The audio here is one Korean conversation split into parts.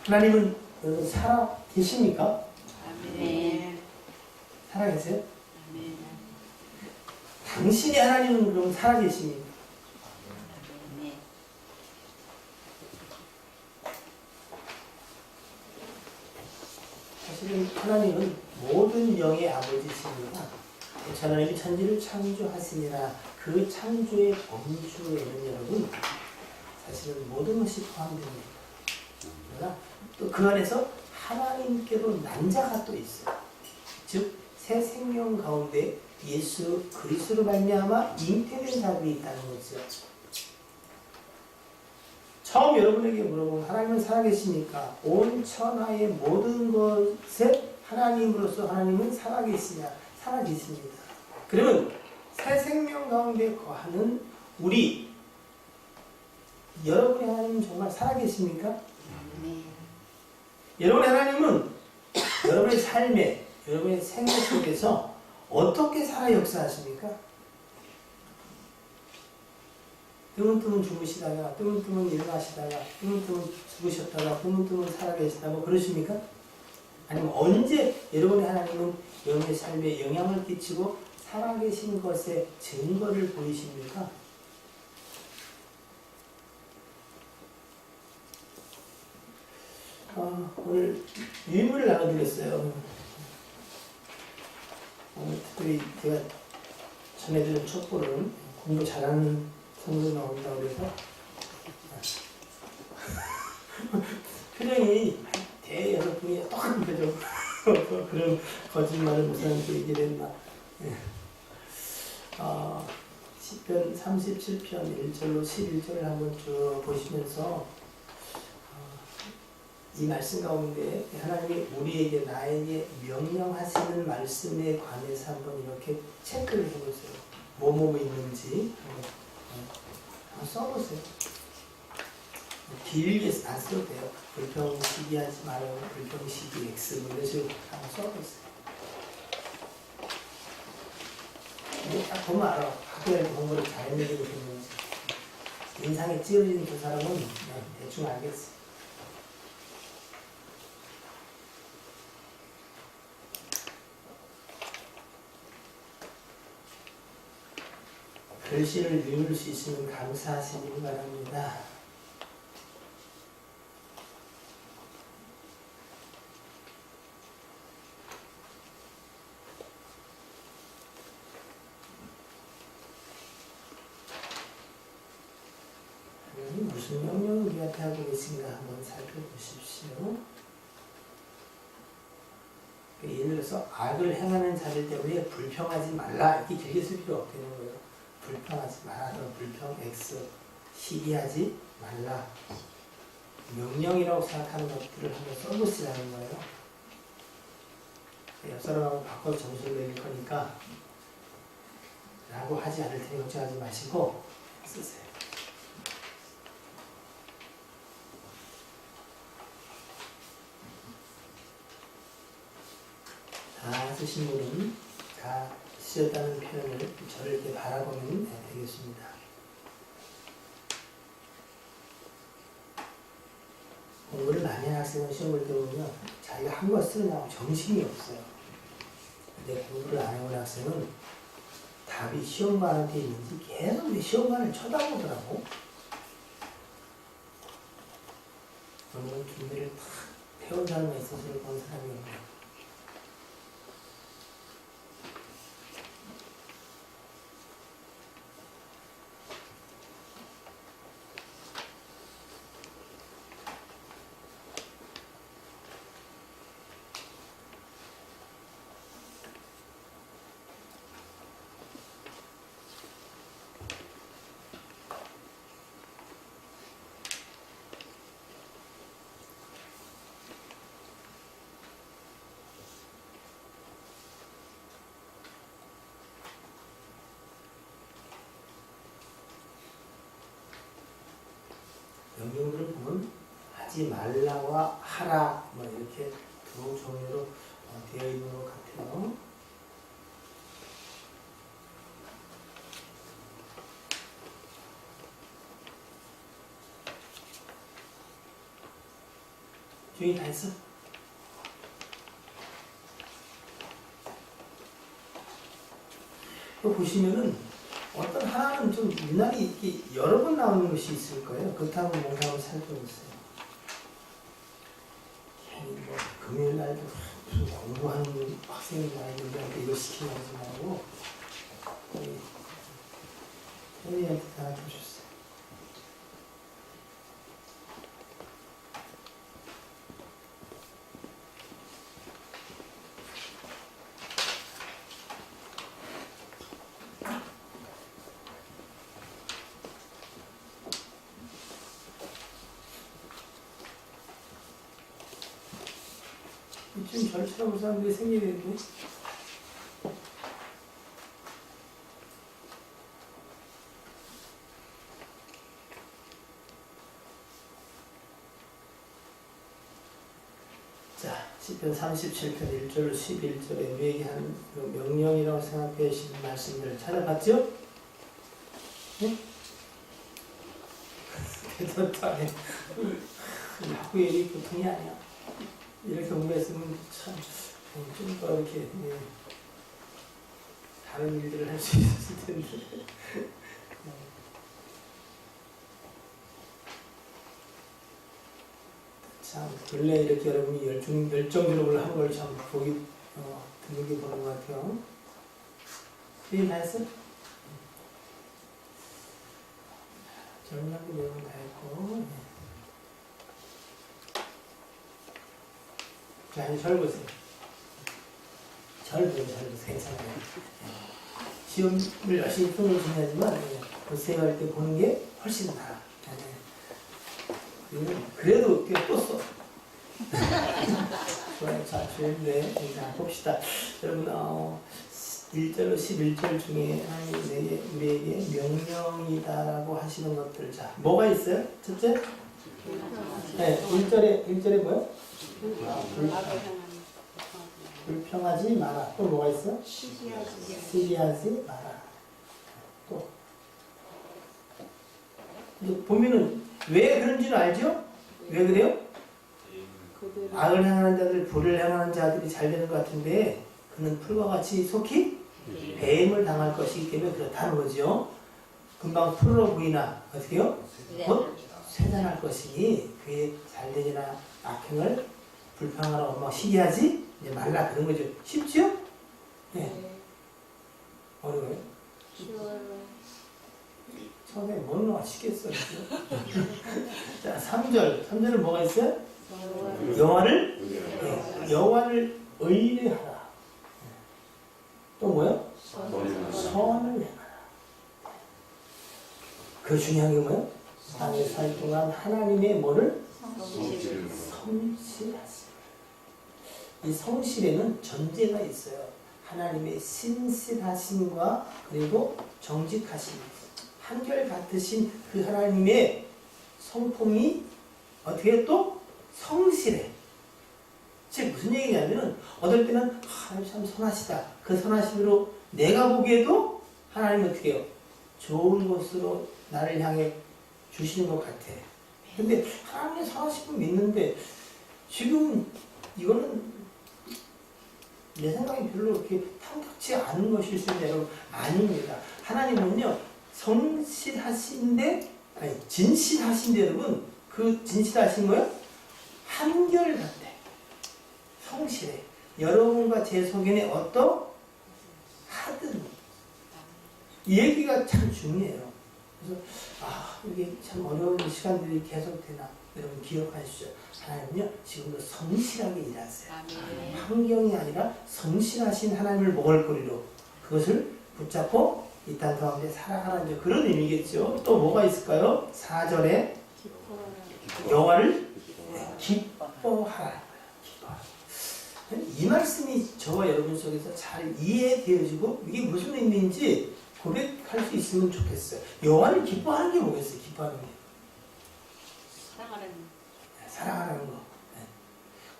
하나님은 살아 계십니까? 아멘. 살아 계세요? 아멘. 당신이 하나님은 그럼 살아 계십니까? 아멘. 사실은 하나님은 모든 영의 아버지십니다. 하나님이 천지를 창조하시니라. 그 창조의 범주에는 여러분 사실은 모든 것이 포함됩니다. 그러나 또 그 안에서 하나님께로 난 자가 또 있어요. 즉 새 생명 가운데 예수 그리스도로 말미암아 잉태된 자들이 있다는 거죠. 처음 여러분에게 물어보면 하나님은 살아계십니까? 온 천하의 모든 것에 하나님으로서 하나님은 살아계시냐? 살아계십니다. 그러면 새 생명 가운데 거하는 우리 여러분의 하나님은 정말 살아계십니까? 아멘. 여러분의 하나님은 여러분의 삶에 여러분의 생애 속에서 어떻게 살아 역사하십니까? 뜨문뜨문 주무시다가 뜨문뜨문 일어나시다가 뜨문뜨문 죽으셨다가 뜨문뜨문 살아계시다 뭐 그러십니까? 아니면 언제 여러분의 하나님은 여러분의 삶에 영향을 끼치고 살아계신 것의 증거를 보이십니까? 오늘 유인물을 나눠드렸어요. 오늘 특별히 제가 전해드린 첩보는 공부 잘하는 성도 나온다고 그래서 표정이 대여섯분이 똑같은 표정 그런 거짓말을 무슨 얘기를 했나. 시편 37편 1절로 11절을 한번 쭉 보시면서 이 말씀 가운데 하나님이 우리에게 나에게 명령하시는 말씀에 관해서 한번 이렇게 체크를 해보세요. 뭐뭐 있는지 한번 써보세요. 길게 안 써도 돼요. 불평시기 하지 말아요. 불평시기 X 뭐 이런 식으로 한번 써보세요. 딱 보면 알아. 학교에 공부를 잘했는지 못했는지. 인상에 찌어지는 그 사람은 그냥 대충 알겠어. 글씨를 읽을 수 있으면 감사하시길 바랍니다. 하나님 무슨 명령을 우리한테 하고 계신가 한번 살펴보십시오. 예를 들어서 악을 행하는 자들 때문에 불평하지 말라 이렇게 길게 쓸 필요 없다는 거예요. 불평하지 마라. 불평 X 시기하지 말라. 명령이라고 생각하는 것들을 한번 써보시라는 거예요. 옆 사람하고 바꿔서 점수를 내릴 거니까 라고 하지 않을 테니 걱정하지 마시고 쓰세요. 다 쓰신 분은 다 쓰셨다는 표현을 저를 이렇게 바라보면 되겠습니다. 공부를 많이 하는 학생은 시험 볼 때 보면 자기가 한 거 쓰느냐고 정신이 없어요. 근데 공부를 안 해온 학생은 답이 시험관한테 있는지 계속 시험관을 쳐다보더라고. 그러면 준비를 탁 해온 사람에 있어서 본 사람이 없네. 명령들을 보면 하지 말라와 하라 뭐 이렇게 두 종류로 되어 있는 것 같아요. 주인이 다 했어? 또 보시면은 어떤 하나는 좀 유난히 이렇게 여러 번 나오는 것이 있을 거예요. 그렇다고 뭔가 한번 살펴보세요. 괜히 뭐 금요일 날도 무슨 공부하는 학생들한테 이거 시키는 하지 말고 태리한테 다 해주셨어요. 이쯤 저를 쳐다볼 사람들이 생기는데 자, 시편 37편 1절 11절에 우리에게 한 명령이라고 생각해 주시는 말씀들을 찾아봤죠? 네? 그래서 다음에 학교일이 보통이 아니야. 이렇게 공부했으면 참 좀 더 이렇게 다른 일들을 할 수 있었을 텐데. 참 근래 이렇게 여러분이 열정적으로 한 걸 참 보기 드물게 보는 것 같아요. 이해 다 했어? 전략의 내용 다 했고. 자, 이제 절 보세요. 절 보세요. 괜찮아요. 시험을 열심히 푸는 거 중요하지만 글쎄 할 때 보는 게 훨씬 나아. 그래도 또 써. 좋아요. 자, 좋은데. 자, 봅시다. 여러분, 1절로 11절 중에 하나님이 우리에게 명령이다라고 하시는 것들. 자, 뭐가 있어요? 첫째? 네, 1절에 뭐요? 불평하지 마라. 또 뭐가 있어? 시기하지 마라. 또. 보면은 왜 그런지는 알죠? 왜 그래요? 악을 행하는 자들, 불을 행하는 자들이 잘 되는 것 같은데 그는 풀과 같이 속히 배임을 당할 것이기 때문에 그렇다는 거죠. 금방 풀으로 보이나 어떻게 해요? 곧 쇠잔할 것이니 그에 잘되지나 악행을 불평하라고 막 시기하지 말라 그런 거죠. 쉽지요? 네. 어려워요? 처음에 뭔 맛있겠어요. 자, 3절은 뭐가 있어요? 여호와를 의뢰하라. 또 뭐요? 선을 행하라. 그 중요한 게 뭐요? 땅에 살 동안 하나님의 뭐를? 성실하시라. 이 성실에는 전제가 있어요. 하나님의 신실하심과 그리고 정직하심. 한결같으신 그 하나님의 성품이 어떻게 또 성실해. 즉 무슨 얘기냐면은 어떨 때는 하나님 참 선하시다. 그 선하심으로 내가 보기에도 하나님 어떻게 해요? 좋은 것으로 나를 향해 주시는 것 같아. 근데 하나님의 선하심을 믿는데 지금 이거는 내 생각이 별로 그렇게 탐탁지 않은 것일 수 있는데 여러분 아닙니다. 하나님은요 성실하신데 아니 진실하신데 여러분 그 진실하신 거요? 한결같아. 성실해. 여러분과 제 속에는 어떠하든 이 얘기가 참 중요해요. 그래서 이게 참 어려운 시간들이 계속되나 여러분 기억하시죠. 하나님은요 지금도 성실하게 일하세요. 환경이 아니라 성실하신 하나님을 먹을거리로 그것을 붙잡고 이 땅 가운데 살아가는 그런 의미겠죠. 또 뭐가 있을까요? 4절에 여호와를 기뻐하라. 이 말씀이 저와 여러분 속에서 잘 이해되어지고 이게 무슨 의미인지 고백할 수 있으면 좋겠어요. 여호와를 기뻐하는 게 뭐겠어요? 기뻐하는 게 사랑하는 거.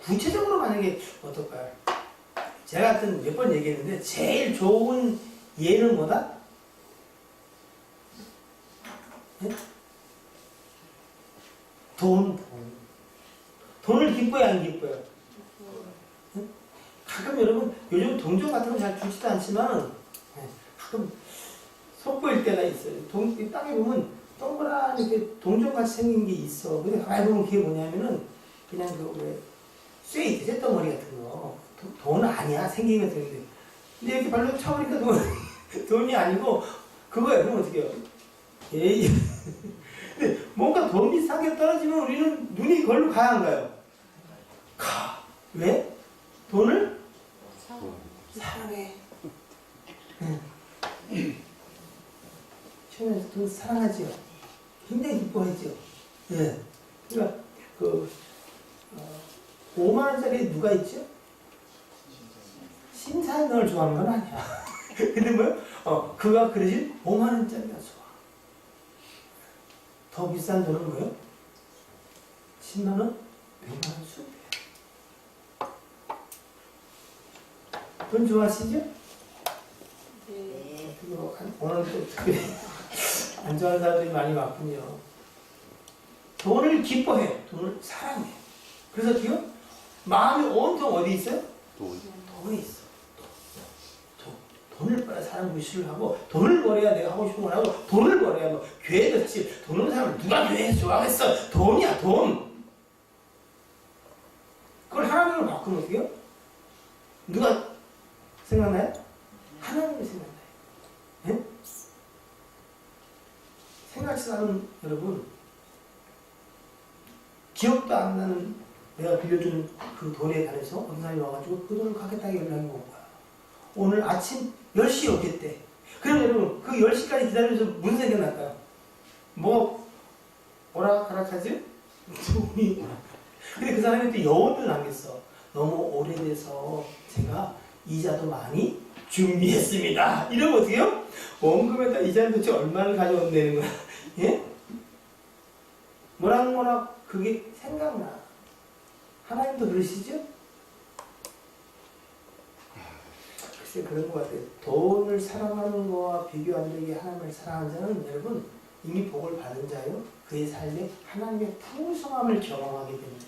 구체적으로 만약에 어떨까요? 제가 하여튼 몇 번 얘기했는데 제일 좋은 예는 뭐다? 네? 돈. 돈을 기뻐해 안 기뻐요? 응? 가끔 여러분 요즘 동전 같은 거 잘 주지도 않지만 가끔 속보일 때가 있어요. 이 땅에 보면 동그란 이렇게 동전같이 생긴 게 있어. 근데 가만히 보면 그게 뭐냐면은 그냥 왜 쇠 쇳덩어리 같은 거. 돈은 아니야. 생긴 거 생긴데. 근데 이렇게 발로 차보니까 돈이 아니고 그거야. 그럼 어떻게 해요? 에이. 근데 뭔가 돈 비싼 게 떨어지면 우리는 눈이 그걸로 가야 안 가요? 가. 왜? 돈을 사랑해. 처음에 돈 사랑하지요. 굉장히 기뻐하죠. 예. 그러니까 5만 원짜리 누가 있죠? 심사위원을 좋아하는 건 아니야. 근데 뭐요? 그가 그러신 5만 원짜리가 좋아. 더 비싼 돈은 뭐요? 10만 원, 100만 원 수배. 돈 좋아하시죠? 네. 오늘 또 특별히 안 좋아하는 사람들이 많이 왔군요. 돈을 기뻐해. 돈을 사랑해. 그래서 어떻게요? 마음이 온통 어디 있어요? 돈에 있어. 돈을 벌어야 사람 무시를 하고, 돈을 벌어야 내가 하고 싶은 걸 하고, 돈을 벌어야 뭐 교회도 사실 돈 없는 사람을 누가 교회에서 좋아하겠어? 돈이야 돈. 그걸 하나님으로 바꾸면 어떻게 해요? 누가 생각나요? 하나님이 생각나요. 네? 생각지 않은 여러분, 기억도 안 나는 내가 빌려주는 그 돈에 관해서 어떤 사람이 와가지고 그 돈을 갚겠다고 연락이 온 거야. 오늘 아침 10시에 오겠대. 그럼 여러분 그 10시까지 기다려서 무슨 생각 날까요? 뭐 오락가락하지? 돈이 오락가락. 근데 그 사람이 또 여운을 남겼어. 너무 오래돼서 제가 이자도 많이 준비했습니다. 이러면 어떻게 해요? 원금에다 이자는 도대체 얼마를 가져온다는 거야. 예? 뭐락 그게 생각나. 하나님도 그러시죠? 글쎄 그런 것 같아요. 돈을 사랑하는 거와 비교 안 되게 하나님을 사랑하는 자는 여러분 이미 복을 받은 자요. 그의 삶에 하나님의 풍성함을 경험하게 됩니다.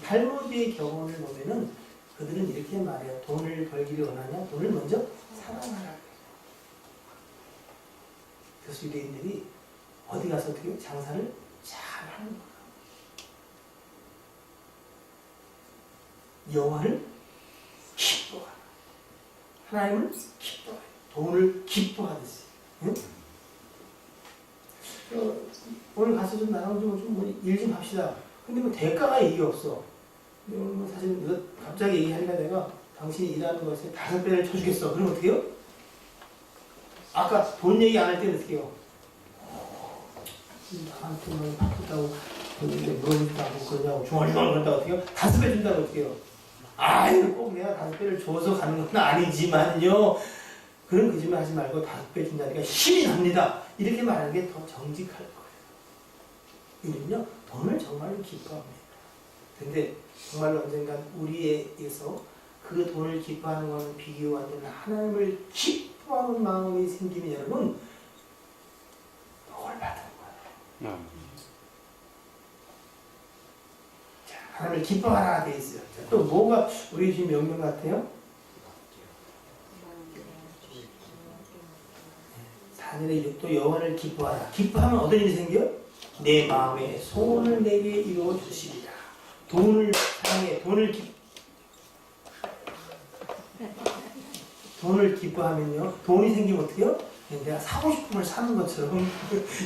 탈무드의 경험을 보면은 그들은 이렇게 말해요. 돈을 벌기를 원하냐? 돈을 먼저 사랑하라. 그래서 유대인들이 어디 가서 어떻게 장사를 잘 하는 거야. 여호와를 기뻐하라. 하나님을 기뻐해. 돈을 기뻐하듯이. 응? 오늘 가서 좀 나랑 일 좀 합시다. 근데 뭐 대가가 얘기 없어. 근데 오늘 뭐 사실 너 갑자기 얘기하니까 내가 당신이 일하는 것에 5배를 쳐주겠어. 그럼 어떻게 해요? 아까 돈 얘기 안 할 때는 어떻게 해요? 나한테 뭐 바쁘다고 그런데 뭘 준다고 그러냐고 중얼중얼 그런다고 어떻게 해요? 5배 준다고 어떻게 해요? 아유 꼭 내가 5배를 줘서 가는 건 아니지만요. 그런 거짓말 하지 말고 5배 준다니까 힘이 납니다. 이렇게 말하는 게 더 정직할 거예요. 우리는요 돈을 정말로 기뻐합니다. 근데 정말로 언젠간 우리에게서 그 돈을 기뻐하는 것은 비교가 안 되는 하나님을 기뻐하는 마음이 생기면 여러분 복을 받는 거예요. 자, 하나님을 기뻐하라 되어 있어요. 자, 또 뭐가 우리 지금 명령 같아요? 4절에 또 여호와를 기뻐하라. 기뻐하면 어떤 일이 생겨요? 내 마음에 소원을 내게 이루어 주시리라. 돈을 사랑해. 돈을 기뻐하면요. 돈이 생기면 어떻게 해요? 내가 사고 싶은 걸 사는 것처럼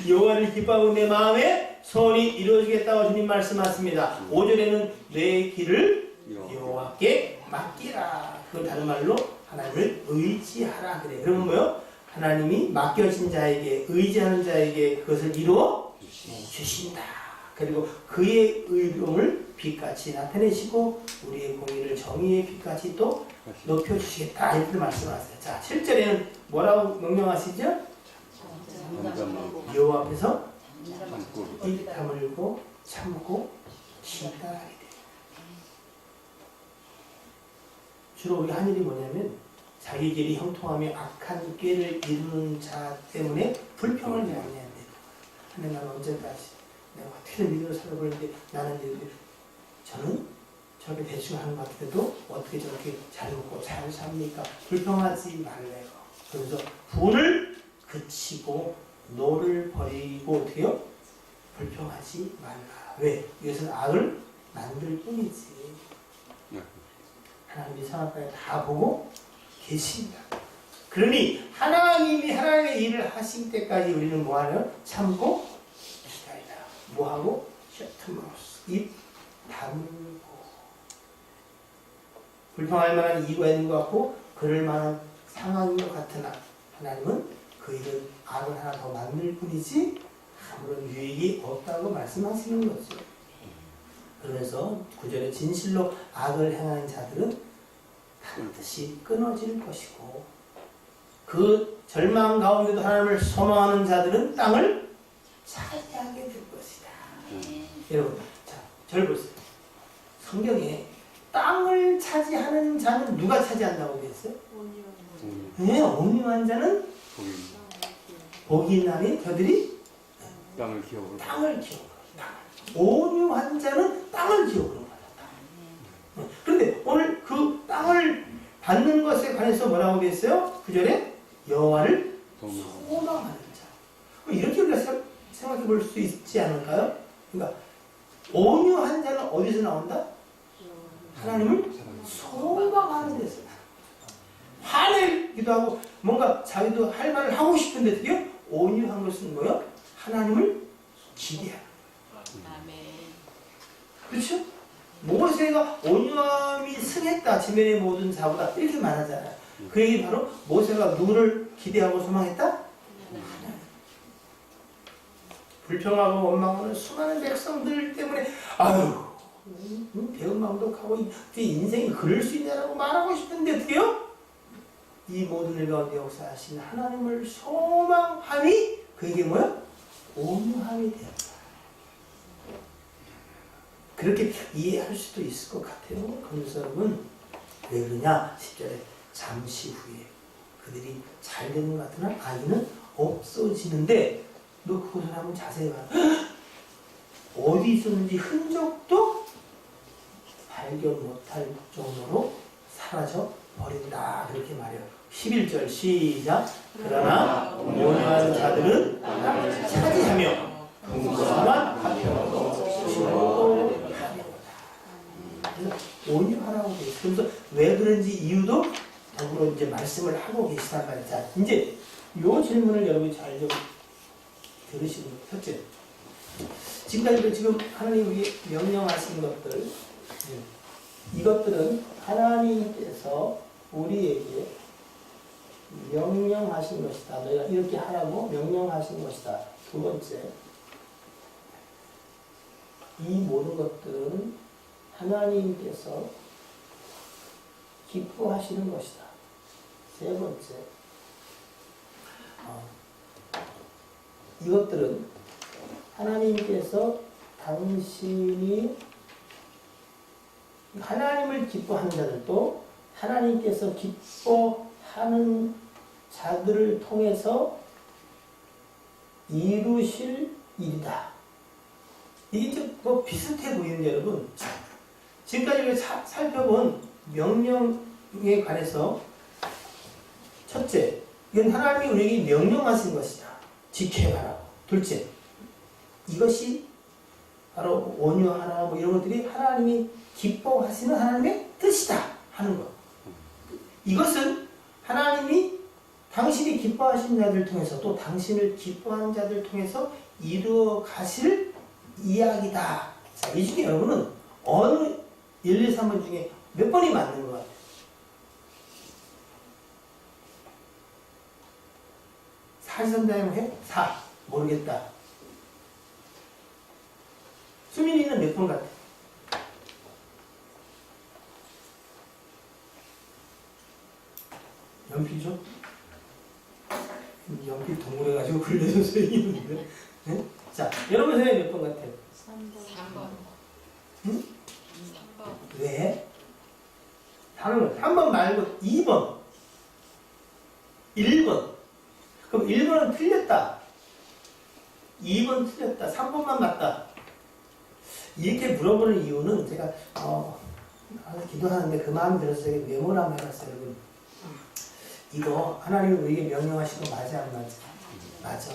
여호와를 기뻐하고 내 마음에 소원이 이루어지겠다고 주님 말씀하십니다. 5절에는 내 길을 여호와께 맡기라. 그걸 다른 말로 하나님을 의지하라 그래. 그러면 뭐요? 하나님이 맡겨진 자에게 의지하는 자에게 그것을 이루어 주신다. 그리고 그의 의로움을 빛같이 나타내시고 우리의 공의를 정의의 빛같이 또 높여주시겠다. 이렇게 말씀하세요. 자, 7절에는 뭐라고 명령하시죠? 여호와 앞에서 입 다물고 참고 쉬다 하게 돼요. 주로 우리 한 일이 뭐냐면 자기 길이 형통하며 악한 꾀를 이루는 자 때문에 불평을 많이 한대요. 하나님 나는 언제까지 내가 어떻게든 믿음으로 살아보는데 나는 이렇게 저는 저렇게 대충 하는 것 같은데도 어떻게 저렇게 잘 먹고 잘 삽니까? 불평하지 말래요. 그래서 분을 그치고 노를 버리고 어떻게 해요? 불평하지 말라. 왜? 이것은 악을 만들 뿐이지. 하나님이 선악과에 다 보고 계십니다. 그러니 하나님이 하나님의 일을 하실 때까지 우리는 뭐하냐? 참고 기다리라. 뭐하고? 셔트머스. 입 다물고. 불평할 만한 이유가 있는 것 같고 그럴 만한 상황인 것 같으나 하나님은 그 일은 악을 하나 더 만들 뿐이지 아무런 유익이 없다고 말씀하시는 거죠. 그러면서 9절에 진실로 악을 행하는 자들은 반드시 끊어질 것이고 그 절망 가운데도 하나님을 소망하는 자들은 땅을 차지하게 될 것이다. 여러분, 자, 절 보세요. 성경에 땅을 차지하는 자는 누가 차지한다고 되어 있어요? 네, 온유한 자는 복이 있나니 저들이 땅을 기업으로. 땅을 기업으로. 온유한 자는 땅을 기업으로 받았다. 그런데 오늘 그 땅을 받는 것에 관해서 뭐라고 되어 있어요? 9절에 여호와를 소망하는 자. 이렇게 우리가 생각해 볼 수 있지 않을까요? 그러니까 온유한 자는 어디서 나온다? 하나님을 소망하는 데서 화내기도 하고 뭔가 자기도 할 말을 하고 싶은데 드디어 온유한 것은 뭐예요? 하나님을 기대하는 거예요. 그렇죠? 모세가 온유함이 승했다. 지면의 모든 자보다 이렇게 말하잖아요. 그 얘기 바로 모세가 누구를 기대하고 소망했다? 불평하고 원망하는 수많은 백성들 때문에 아유 배운 마음도 가고 인생이 그럴 수 있냐라고 말하고 싶은데 어떻게요? 이 모든 일 가운데 역사하신 하나님을 소망함이 그게 뭐야? 온유함이 되었다. 그렇게 이해할 수도 있을 것 같아요. 그래서 여러분 왜 그러냐? 10절에 잠시 후에 그들이 잘 되는 것 같으나 악인은 없어지는데 너 그것을 한번 자세히 봐. 어디 있었는지 흔적도 발견 못할 정도로 사라져 버린다. 그렇게 말해요. 11절 시작. 그러나 온유한 자들은 땅을 차지하며 풍성한 화평으로 주로 온유하라고 돼 있어요. 그래서 왜 그런지 이유도 더불어 이제 말씀을 하고 계시단 말이죠. 자, 이제 이 질문을 여러분이 잘 좀 들으시는 거예요. 첫째, 지금까지 지금 하나님 우리에게 명령하신 것들, 이것들은 하나님께서 우리에게 명령하신 것이다. 너희가 이렇게 하라고 명령하신 것이다. 두 번째, 이 모든 것들은 하나님께서 기뻐하시는 것이다. 세 번째, 이것들은 하나님께서 당신이 하나님을 기뻐하는 자들도 하나님께서 기뻐하는 자들을 통해서 이루실 일이다. 이게 좀 뭐 비슷해 보이는데 여러분, 지금까지 우리가 살펴본 명령에 관해서 첫째, 이건 하나님이 우리에게 명령하신 것이다. 지켜야 하라고. 둘째, 이것이 바로 온유하라 뭐 이런 것들이 하나님이 기뻐하시는 하나님의 뜻이다 하는 것. 이것은 하나님이 당신이 기뻐하신 자들 통해서 또 당신을 기뻐하는 자들 통해서 이루어 가실 이야기다. 자, 이 중에 여러분은 어느 1, 2, 3번 중에 몇 번이 맞는 것 같아요? 4지선다면 해? 4. 모르겠다. 수민이는 몇 번 같아? 연필 줘? 연필 동물해가지고 굴려서 소용이 있는데. 네? 자, 여러분 선생님 몇 번 같아요? 3번. 응? 3번. 왜? 다른 거 3번 말고 2번, 1번. 그럼 1번은 틀렸다. 2번 틀렸다. 3번만 맞다. 이렇게 물어보는 이유는 제가 기도하는데 그 마음이 들어서 제가 메모를 한번 해봤어요. 여러분. 이거 하나님이 우리에게 명령하신 거 맞아 안 맞아? 맞아.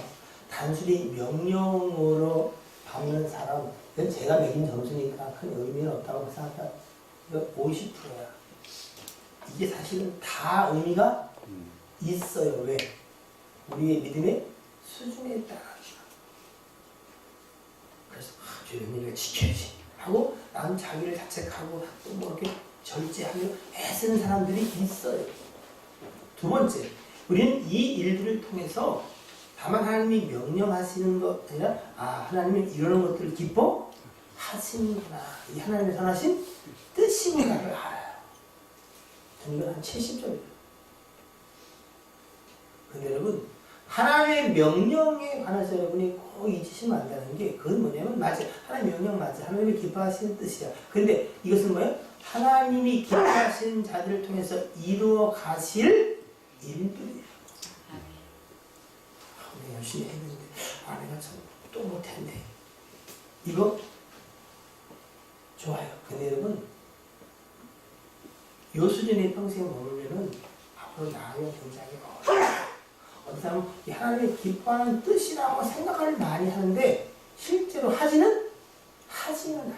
단순히 명령으로 받는 사람, 이건 제가 매긴 점수니까 큰 의미는 없다고 생각해요. 이거 50%야. 이게 사실은 다 의미가 있어요. 왜? 우리의 믿음의 수준에 따라. 그래서 저 명령을 지켜야지 하고 나는 자기를 자책하고 또 뭐 이렇게 절제하며 애쓰는 사람들이 있어요. 두 번째, 우리는 이 일들을 통해서 다만 하나님이 명령하시는 것 아니라 하나님은 이러는 것들을 기뻐하시는구나. 이 하나님의 선하신 뜻이구나를 알아요. 저는 이건 한 70점이에요. 근데 여러분, 하나님의 명령에 관해서 여러분이 꼭 잊으시면 안 되는 게 그건 뭐냐면 맞아요. 하나님의 명령 맞아요. 하나님이 기뻐하시는 뜻이야. 근데 이것은 뭐예요? 하나님이 기뻐하시는 자들을 통해서 이루어 가실 일들이에요. 내가 열심히 했는데 내가 참 또 못했네. 이거 좋아요. 근데 여러분 요 수준의 평생 머물면은 앞으로 나아가면 굉장히 어려워요. 어떤 사람은 하나님이 기뻐하는 뜻이라고 생각을 많이 하는데 실제로 하지는 않아.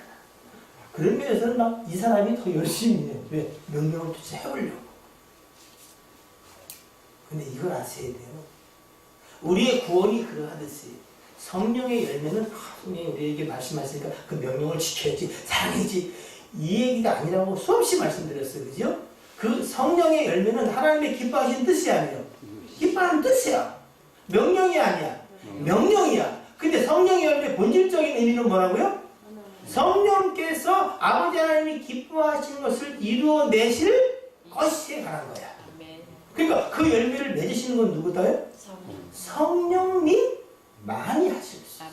그런 면에서는 막 이 사람이 더 열심히 해요. 왜? 명령을 도대체 해보려고. 근데 이걸 아셔야 돼요. 우리의 구원이 그러하듯이 성령의 열매는 성령이 우리에게 말씀하시니까 그 명령을 지켜야지, 사랑해야지 이 얘기가 아니라고 수없이 말씀드렸어요. 그죠? 그 성령의 열매는 하나님의 기뻐하시는 뜻이 아니에요. 기뻐하는 뜻이야. 명령이 아니야. 명령이야. 근데 성령의 열매의 본질적인 의미는 뭐라고요? 성령께서 아버지 하나님이 기뻐하시는 것을 이루어내실 것에 관한 거야. 그러니까 그 열매를 맺으시는 건 누구다요? 성령님 많이 하실 수 있어요.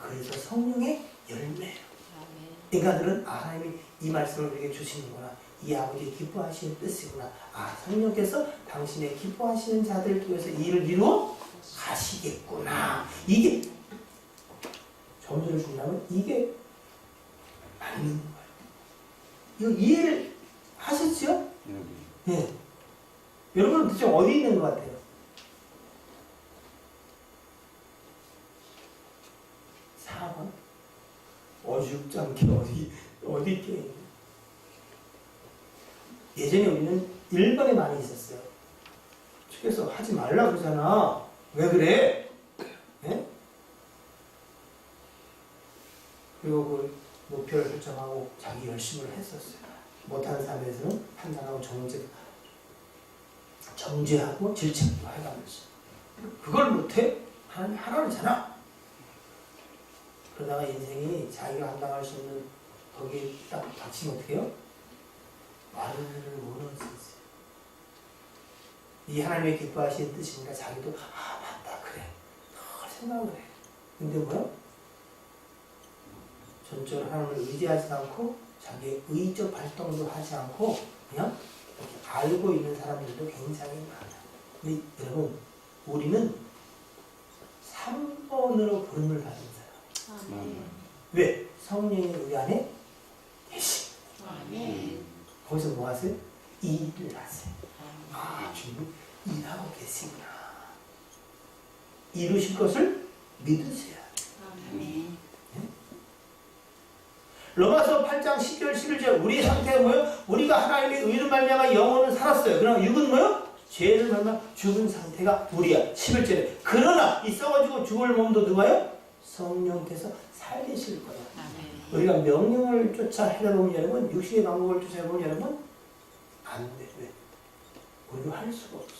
그래서 성령의 열매예요. 인간들은 하나님이 이 말씀을 우리에게 주시는구나. 이 아버지의 기뻐하시는 뜻이구나. 성령께서 당신의 기뻐하시는 자들을 통해서 이 일을 이루어 가시겠구나. 이게 점수를 준다면 이게 맞는 거예요. 이거 이해를 하셨죠? 네. 여러분은 도대체 어디 있는 것 같아요? 4번? 어줍지 않게 어디 있게. 예전에 우리는 1번에 많이 있었어요. 측에서 하지 말라 그러잖아. 왜 그래? 네? 그리고 그 목표를 설정하고 자기 열심을 했었어요. 못하는 사람에서는 판단하고 정죄하고 질책도 해가면서 그걸 못해? 하나님 하나잖아. 그러다가 인생이 자기가 감당할 수 없는 거기에 딱 닥치면 어떻게 해요? 말을 모르는 수 있어요. 이 하나님의 기뻐하시는 뜻이니까 자기도 맞다 그래 늘 생각을 해. 근데 뭐야? 전적으로 하나님을 의지하지 않고 자기의 의적 발동도 하지 않고 그냥 이렇게 알고 있는 사람들도 굉장히 많아요. 근데 여러분 우리는 3번으로 부름을 받은 사람. 왜? 성령이 우리 안에 계시. 거기서 뭐 하세요? 일을 하세요. 주님 일하고 계시구나. 이루실 것을 믿으세요. 로마서 8장 10절 11절 우리의 상태가 뭐예요? 우리가 하나님의 의로 말미암아 영혼은 살았어요. 그러나 육은 뭐예요? 죄를 말미암아 죽은 상태가 우리야. 11절에 그러나 이 썩어지고 죽을 몸도 누가요? 성령께서 살리실 거예요. 우리가 명령을 쫓아 해보면 여러분 육신의 방법을 쫓아 해보면 여러분 안 돼. 왜? 우리가 할 수가 없어.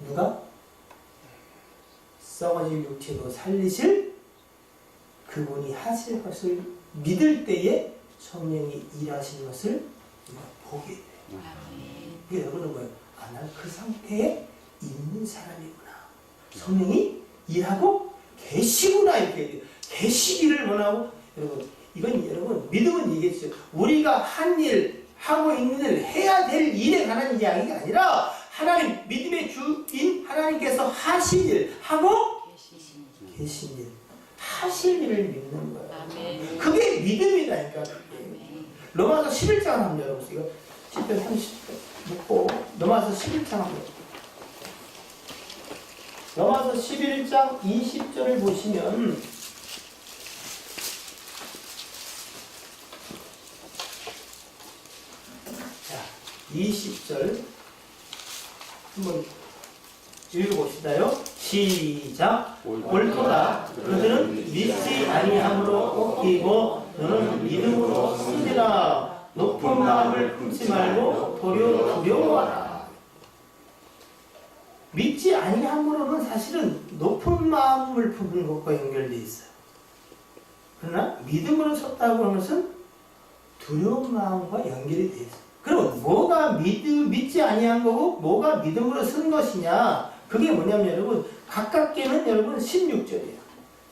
누가? 썩어진 육체도 살리실 그분이 하실 것을 믿을 때에 성령이 일하시는 것을 우리가 보게 돼요. 그게 여러분은 뭐예요? 난 그 상태에 있는 사람이구나. 성령이 일하고 계시구나. 이렇게 계시기를 원하고 여러분 이건 여러분 믿음은 얘기했죠. 우리가 한 일 하고 있는 일 해야 될 일에 관한 이야기가 아니라 하나님 믿음의 주인 하나님께서 하신 일 하고 계신 일 하실 일을 믿는 거예요. 아멘. 그게 믿음이다니까. 아멘. 로마서 11장 한번 열어보세요. 이거 10편 30편 묻고 로마서 11장 한번 로마서 11장 20절을 보시면 자 20절 한번 읽어봅시다요. 시작. 옳도다. 그들은 믿지 아니함으로 꺾이고 너는 믿음으로 쓰리라. 높은 마음을 품지 말고 도리어 두려워하라. 믿지 아니함으로는 사실은 높은 마음을 품는 것과 연결되어 있어요. 그러나 믿음으로 섰다고 하는 것은 두려운 마음과 연결이 되어 있어요. 그럼 뭐가 믿지 아니한 거고 뭐가 믿음으로 쓴 것이냐? 그게 뭐냐면 여러분 가깝게는 여러분 16절이에요.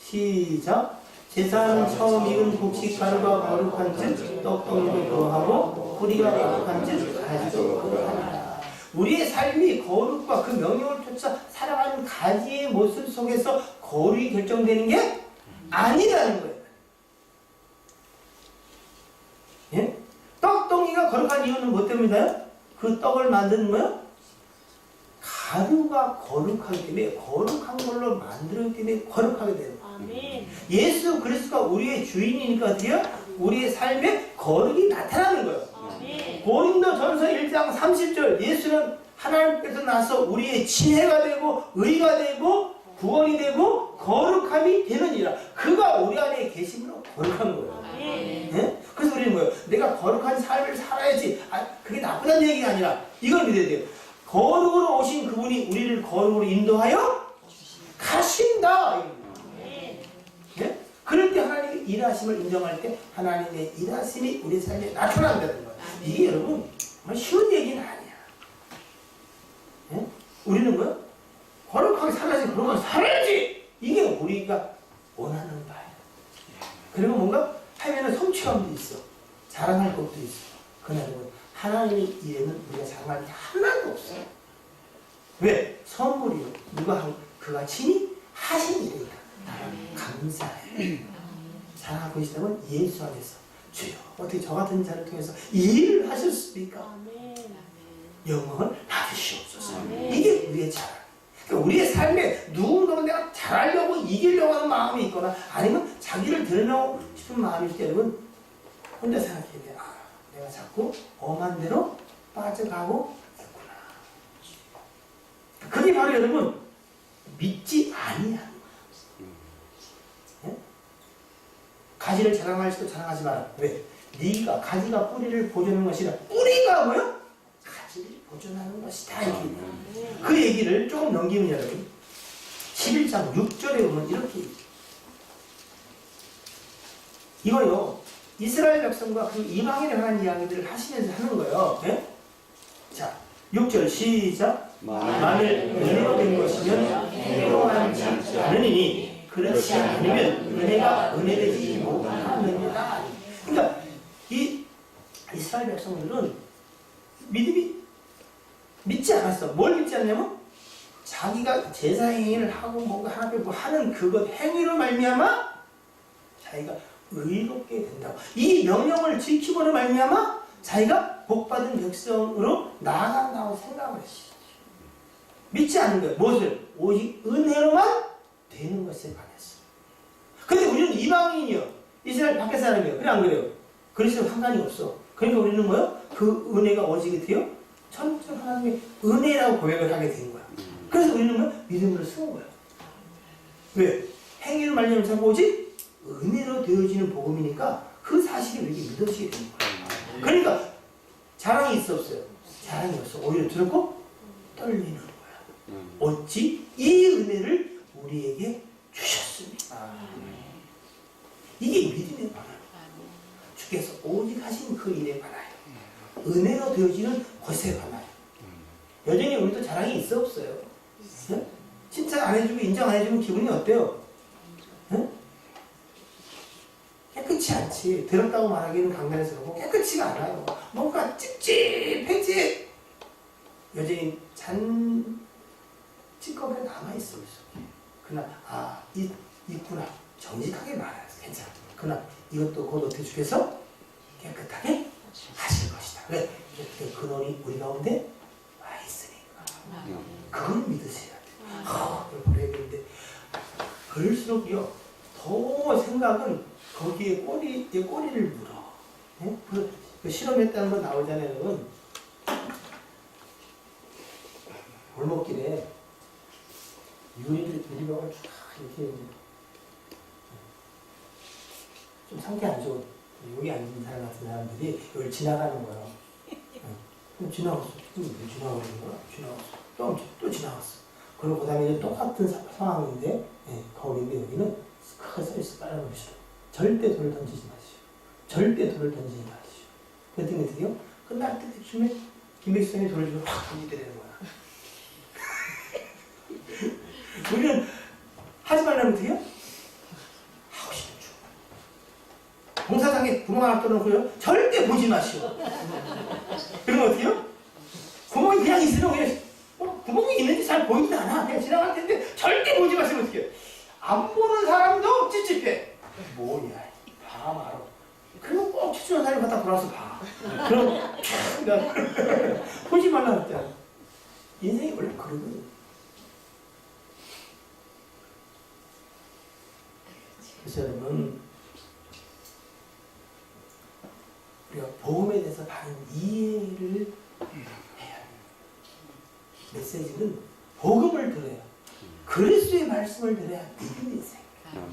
시작. 제사는 처음 익은 곡식 가루가 거룩한 즉 떡덩이도 그러하고 뿌리가 거룩한 즉 가지도 거룩하니라. 우리의 삶이 거룩과 그 명령을 쫓아 살아가는 가지의 모습 속에서 거룩이 결정되는 게 아니라는 거예요. 예? 떡덩이가 거룩한 이유는 뭐 때문이나요? 그 떡을 만드는 거요? 가루가 거룩하기 때문에 거룩한 걸로 만들었기 때문에 거룩하게 되는 거예요. 아멘. 예수 그리스도가 우리의 주인이니까 어때요? 우리의 삶에 거룩이 나타나는 거예요. 아멘. 고린도전서 1장 30절 예수는 하나님께서 나서 우리의 지혜가 되고 의가 되고 구원이 되고 거룩함이 되느니라. 그가 우리 안에 계심으로 거룩한 거예요. 아멘. 예? 그래서 우리는 뭐예요? 내가 거룩한 삶을 살아야지. 그게 나쁘다는 얘기가 아니라 이걸 믿어야 돼요. 거룩으로 오신 그분이 우리를 거룩으로 인도하여 가신다. 예? 그럴 때 하나님의 일하심을 인정할 때 하나님의 일하심이 우리 삶에 나타난다는 거예요. 이게 여러분 정말 쉬운 얘기는 아니야. 예? 우리는 뭐야? 거룩하게 살아야지. 거룩하게 살아야지. 이게 우리가 원하는 바예요. 그리고 뭔가 하면은 성취감도 있어. 자랑할 것도 있어. 그날은 하나님의 일에는 우리가 자랑할 게 하나도 없어요. 왜? 선물이요. 누가 그가 친히 하신 일이니까. 나는 감사해. 자랑하고 계시다면 예수 안에서 주여 어떻게 저 같은 자를 통해서 이 일을 하셨습니까? 아멘. 영광을 받으시옵소서. 아멘. 이게 우리의 자랑. 그러니까 우리의 삶에 누군가가 내가 잘하려고 이기려고 하는 마음이 있거나 아니면 자기를 드러내고 싶은 마음이 있을 때 여러분 혼자 생각해야 돼. 아, 내가 자꾸 엄한 대로 빠져가고 있구나. 그게 바로 여러분 믿지 아니하는 거예요. 예? 가지를 자랑할 수도 자랑하지 마라. 왜? 네가 가지가 뿌리를 보존하는 것이 아니라 뿌리가 뭐요? 가지를 보존하는 것이다. 이렇게. 그 얘기를 조금 넘기면 여러분 11장 6절에 보면 이렇게 이거요 이스라엘 백성과 그 이방인에 관한 이야기들을 하시면서 하는 거예요. 네? 자 6절 시작. 만일 은혜로 된 것이면 행동하지 않으니 그렇지 않으면 은혜가 은혜되지 못하느니라. 그러니까 이 이스라엘 백성들은 믿지 않았어. 뭘 믿지 않냐면 자기가 제사 행위를 하고 뭔가 하나님 하는 그것 행위로 말미암아 자기가 의롭게 된다고. 이 명령을 지키고는 말미암아 자기가 복받은 백성으로 나아간다고 생각을 했어. 믿지 않는 거예요. 무엇을? 오직 은혜로만 되는 것에 반했어. 근데 우리는 이방인이요. 이스라엘 밖에 사람이요. 그래 안 그래요? 그리스도 상관이 없어. 그러니까 우리는 뭐요? 그 은혜가 오직 어때요? 천천 하나님의 은혜라고 고백을 하게 된 거야. 그래서 우리는 뭐 믿음으로 쓰는 거야. 왜? 행위를 말리면 자꾸 오직 은혜로 되어지는 복음이니까 그 사실이 우리에게 믿어지게 되는 거야. 그러니까 자랑이 있어 없어요? 자랑이 없어. 오히려 두렵고 떨리는 거야. 어찌 이 은혜를 우리에게 주셨습니까? 이게 믿음의 바라요. 주께서 오직 하신 그 일에 관하여 은혜로 되어지는 것에 관하여 여전히 우리도 자랑이 있어 없어요? 네? 칭찬 안 해주고 인정 안 해주면 기분이 어때요? 네? 깨끗이 않지. 더럽다고 말하기는 강단에서고 깨끗이가 않아요. 뭔가 찝찝해지. 여전히 찌꺼기가 남아있어. 그러나 있구나. 정직하게 말해요. 괜찮아. 그러나 이것도 곧 어떻게 주께서 깨끗하게 하실 것이다. 왜? 이렇게 근원이 우리 가운데 와 있으니까. 그걸 믿으셔야 돼요. 그걸 버려야 되는데 그럴수록요 더 생각은 거기에 꼬리를 물어. 예? 그 실험했다는 거 나오잖아요. 여러분. 골목길에 유리병을 쫙 이렇게 좀 상태 안 좋은 여기 앉은 사람 같은 사람들이 여기 지나가는 거예요. 그럼 지나갔어. 왜 지나가는 거야? 지나갔어. 또 지나갔어. 그리고 그 다음에 똑같은 상황인데 거기인데 여기는 크게 써있어. 빨간 글씨로. 절대 돌을 던지지 마시오. 절대 돌을 던지지 마시오. 그랬더니 어떻게 해요? 끝날 때쯤에 김백성이 돌을 주고 확 던지더라는 거야. 우리는 하지 말라면 어떻게 해요? 하고 싶은 줄. 공사장에 구멍 하나 뚫어놓고요. 절대 보지 마시오. 그러면 어떻게 해요? 구멍이 그냥 있으면 그냥 구멍이 있는지 잘 보이지도 않아. 그냥 지나갈 텐데 절대 보지 마시면 어떻게 해요? 안 보는 사람도 찝찝해. 뭐야, 다 말아. 그리고 꼭 치추는 사람이 갖다 돌아서 봐. 그럼 참, 보지 말라 그랬잖아. 인생이 원래 그러거든. 그래서 여러분, 우리가 복음에 대해서 바른 이해를 해야 해요. 메시지는 복음을 들어야, 그리스도의 말씀을 들어야 믿음이 생겨요.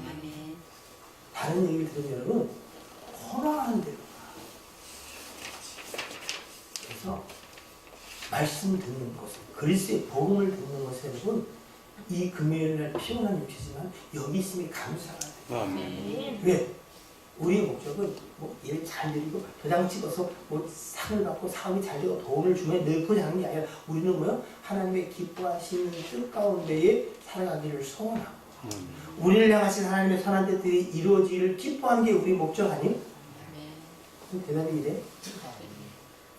다른 얘기를 들으면 여러분 허망한 대로 가. 그래서 말씀 듣는 것, 그리스도의 복음을 듣는 것에 여러분 이 금요일날 피곤한 육체지만 여기 있음이 감사가 돼요. 왜? 우리의 목적은 뭐 일 잘 되고 도장 찍어서 뭐 상을 받고 사업이 잘 되고 돈을 주면 넣고자 하는 게 아니라 우리는 뭐요? 하나님의 기뻐하시는 뜻 가운데에 살아가기를 소원하고 우리를 향하신 하나님의 선한 뜻들이 이루어지기를 기뻐하는 게 우리 목적 아니에요? 대답이 이래?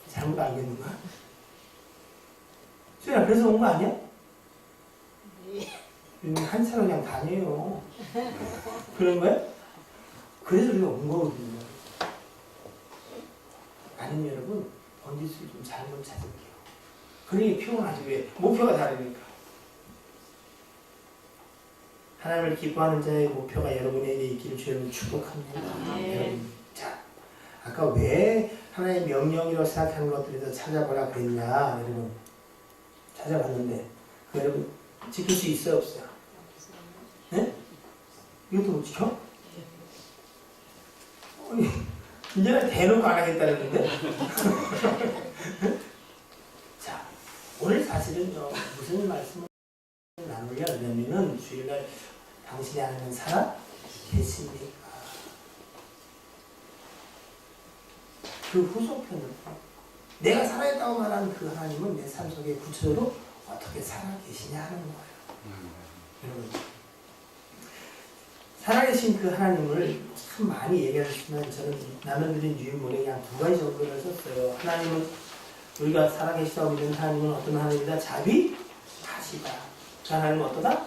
잘못 알겠는가? 수연아 그래서 온 거 아니야? 한 차로 그냥 다녀요. 그런 거야? 그래서 우리가 온 거거든요. 아니면 여러분 번지수를 좀 잘못 찾을게요. 그러니 피곤하지. 왜? 목표가 다르니까. 하나님을 기뻐하는 자의 목표가 여러분에게 있기를 주여는 축복합니다. 여러분, 자, 아까 왜 하나님의 명령이라고 생각하는 것들에서 찾아보라 그랬냐, 여러분. 찾아봤는데, 여러분 지킬 수 있어요, 없어요? 네? 이것도 못 지켜? 이제는 대놓고 안 하겠다는데? 자, 오늘 사실은 무슨 말씀을 나누려면은 주일날 당신이 하나님 살아 계십니까? 그 후속편을 내가 살아있다고 말하는 그 하나님은 내 삶 속에 구체적으로 어떻게 살아 계시냐 하는 거예요. 여러분, 살아계신 그 하나님을 참 많이 얘기하셨지만 저는 나는 드린 유인물에 그냥 두 가지 정도를 썼어요. 하나님은 우리가 살아계시다고 믿는 하나님은 어떤 하나님이다? 자비하시다. 그 하나님은 어떠다?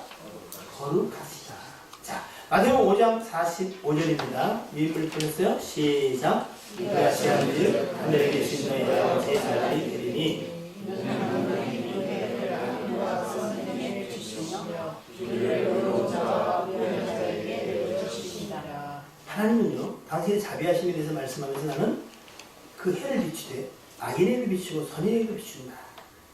거룩하시다. 자, 마태복음 5장 45절입니다. 유인물 보셨어요? 시작. 내가 시하는즉 하늘에 계신 너희 아버지의 자비를 드리니 하나님은요, 당신의 자비하심에 대해서 말씀하면서 나는 그 해를 비추되 악인에게 비추고 선인에게 비춘다.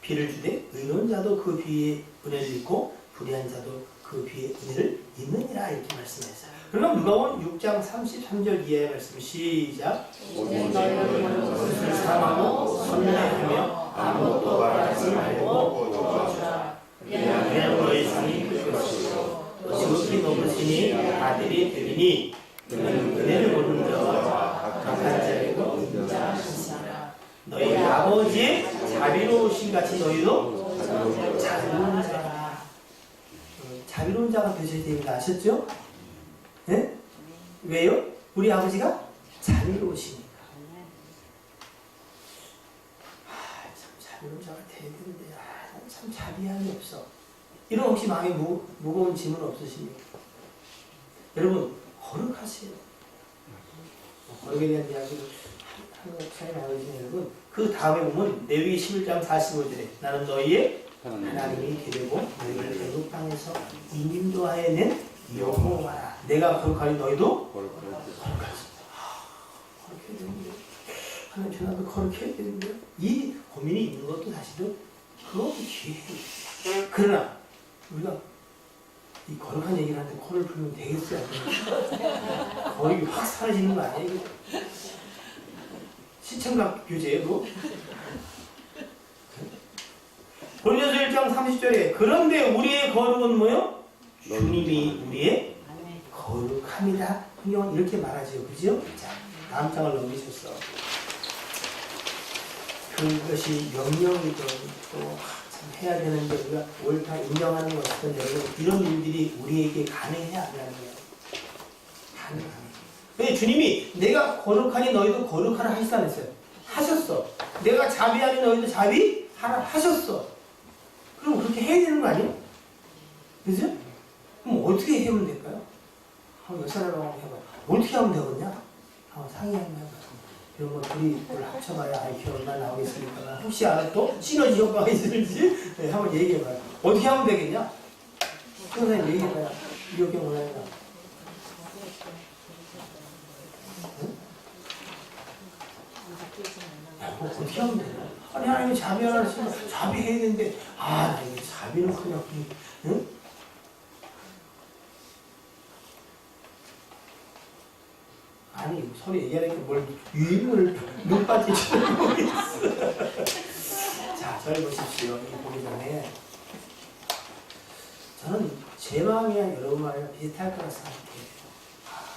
비를 주되 의로운 자도 그 비에 은혜를 입고 불의한 자도 그 비에 은혜를 입느니라 이렇게 말씀했어요. 그러면 누가복음 6장 33절 이하의 말씀 시작. 오직 너희는 그것을 사랑하고 선례하며 아무것도 말하지 말고 도와주라. 왜냐하면 너희 상이 클 것이고 지극히 높으시니 아들이 되리니 그는 은혜를 모르는 자와 강한 자에게도 인자하시니라. 너희 아버지의 자비로우신 같이 너희도 자비로운 자라. 자비로운 자가 되셔야 됩니다. 아셨죠? 네? 왜요? 우리 아버지가 자비로우시니까. 참 자비로운 자가 돼야 되는데 참 자비함이 없어. 이런 혹시 마음에 무거운 짐은 없으십니까? 여러분 거룩하세요. 거룩에 대한 이야기를 한 차례 나누시는 여러분, 그 다음에 보면 레위기 11장 45절에 나는 너희의 하나님이 되고 너희를 애굽 땅에서 인도하여 낸 여호와라. 내가 거룩하니 너희도 거룩하지. 거룩해야 되는데 하나님 저나도 거룩해야 되는데 이 고민이 있는 것도 사실은 그것도 기회예요. 그러나 우리가 이 거룩한 얘기를 하는데 코를 풀면 되겠어요? 거룩이 확 사라지는 거 아니에요? 시청각 교재에도 고린도서 1장 30절에 그런데 우리의 거룩은 뭐요? 주님이 우리의 거룩함이다. 성경은 이렇게 말하죠. 그죠? 자, 다음 장을 넘기셨어. 그것이 명령이든 또 해야 되는데 우리가 옳다 인정하는 것은 여러분 이런 일들이 우리에게 가능해야 한다는 거예요. 가능합니다. 왜 주님이 내가 거룩하니 너희도 거룩하라 하시지 않았어요? 하셨어. 내가 자비하니 너희도 자비하라 하셨어. 그럼 그렇게 해야 되는 거 아니에요? 그죠? 그럼 어떻게 하면 될까요? 한번 역사라고 한번 해봐요. 어떻게 하면 되겠냐? 한번 상의 한번 해봐요. 이런 거 둘이 뭘 합쳐봐야 IQ 얼마나 나오겠습니까? 혹시 알아 또 시너지 효과가 있을지 네, 한번 얘기해봐요. 어떻게 하면 되겠냐? 선생님 얘기해봐요. 이렇게 원하니까. 응? 뭐 어떻게 하면 되냐? 아니 하나님이 자비하라 했으면 자비해야 되는데 나 이거 자비는 그냥 응? 아니 서로 얘기하니까 뭘 유인물을 눈빠지 주는 모르겠어. 자, 저를 보십시오. 이 보기 전에 저는 제 마음이랑 여러분 마음이랑 비슷할 거라 생각해요.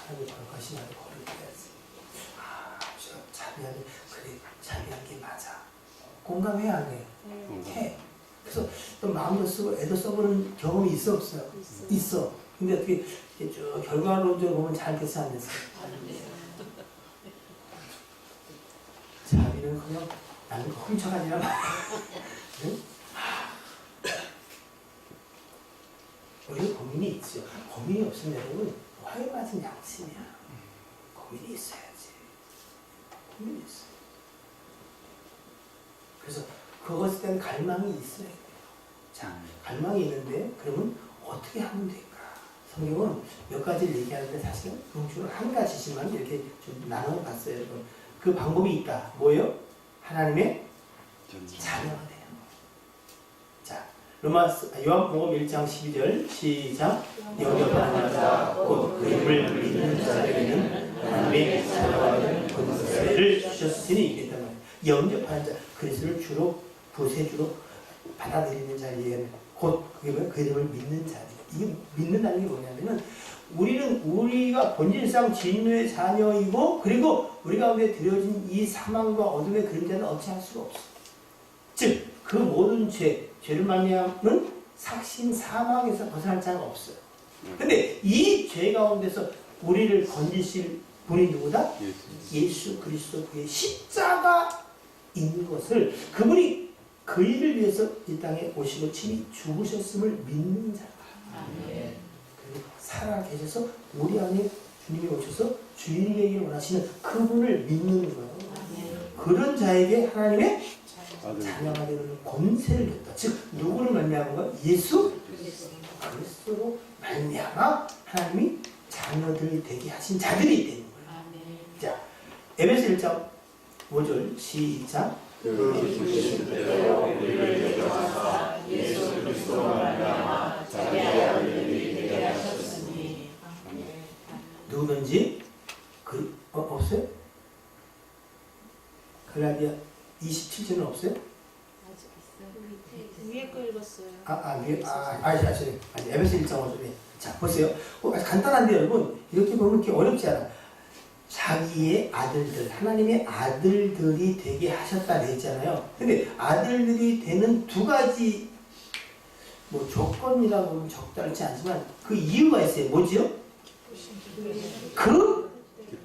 하나님 거룩하신 나도 거룩해야지. 저 자비하니 그래 자비한 게 맞아. 공감해야 안 해. 해. 그래서 또 마음도 쓰고 애도 써보는 경험이 있어 없어요? 있어. 근데 어떻게 쭉 결과론적으로 보면 잘 됐어 안 됐어? 자비는 그냥 나는 훔쳐가지란 말이야. 응? 우리 고민이 있죠. 고민이 없으면 여러분 화해 맞은 양심이야. 고민이 있어야지. 고민이 있어. 그래서 그것에 대한 갈망이 있어야 돼요. 자, 갈망이 있는데 그러면 어떻게 하면 될까? 성경은 몇 가지를 얘기하는데 사실은 그 중에 한 가지씩만 이렇게 좀 나눠 봤어요. 여러분. 그 방법이 있다. 뭐예요? 하나님의 자녀가 되는 거예요. 자, 요한복음 1장 12절 시작. 영접하는 자 곧 그 이름을 믿는 자에게는 하나님의 자녀가 되는 권세를 주셨으니 이랬단 말이에요. 영접하는 자, 그리스도를 주로 구세주로 받아들이는 자에게는 곧 그 이름을 믿는 자들. 이게 믿는다는 게 뭐냐면은 우리는 우리가 본질상 진노의 자녀이고 그리고 우리 가운데 들여진 이 사망과 어둠의 그림자는 어찌할 수가 없어. 즉, 그 모든 죄를 말미암은 삭신 사망에서 벗어날 자가 없어요. 근데 이 죄 가운데서 우리를 건지실 분이 누구다? 예수 그리스도 그의 십자가 있는 것을 그분이 그 일을 위해서 이 땅에 오시고 친히 죽으셨음을 믿는 자가. 그리고 살아 계셔서 우리 안에 주님이 오셔서 주인이 되기를 원하시는 그분을 믿는 거예요. 그런 자에게 하나님의 자녀가 되는 권세를 줬다. 즉 누구를 말미암은 거야? 예수 그리스도로 말미암아 하나님이 자녀들이 되게 하신 자들이 되는 거예요. 자, 에베소 1장 5절 시작. 예수 그리스도로 말미암아 자기 아들들이 되게 하셨으니. 누구든지 없어요? 갈라디아 27절은 없어요? 아직 있어요. 위에 거 읽었어요. 아니, 에베소 1장 5절에. 자, 보세요. 아주 간단한데, 여러분. 이렇게 보면 이렇게 어렵지 않아. 자기의 아들들, 하나님의 아들들이 되게 하셨다 그랬잖아요. 근데 아들들이 되는 두 가지, 조건이라고 보면 적절치 않지만 그 이유가 있어요. 뭐지요? 그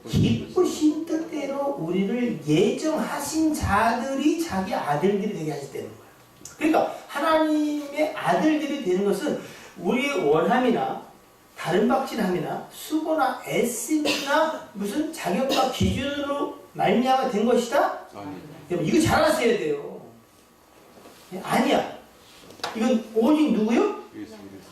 기쁘신 뜻대로 우리를 예정하신 자들이 자기 아들들이 되게 하셨다는 거예요. 그러니까 하나님의 아들들이 되는 것은 우리의 원함이나 다른 박질함이나 수고나 애씀이나 무슨 자격과 기준으로 말미암아 된 것이다? 여러분 이거 잘 아셔야 돼요. 아니야. 이건 오직 누구요?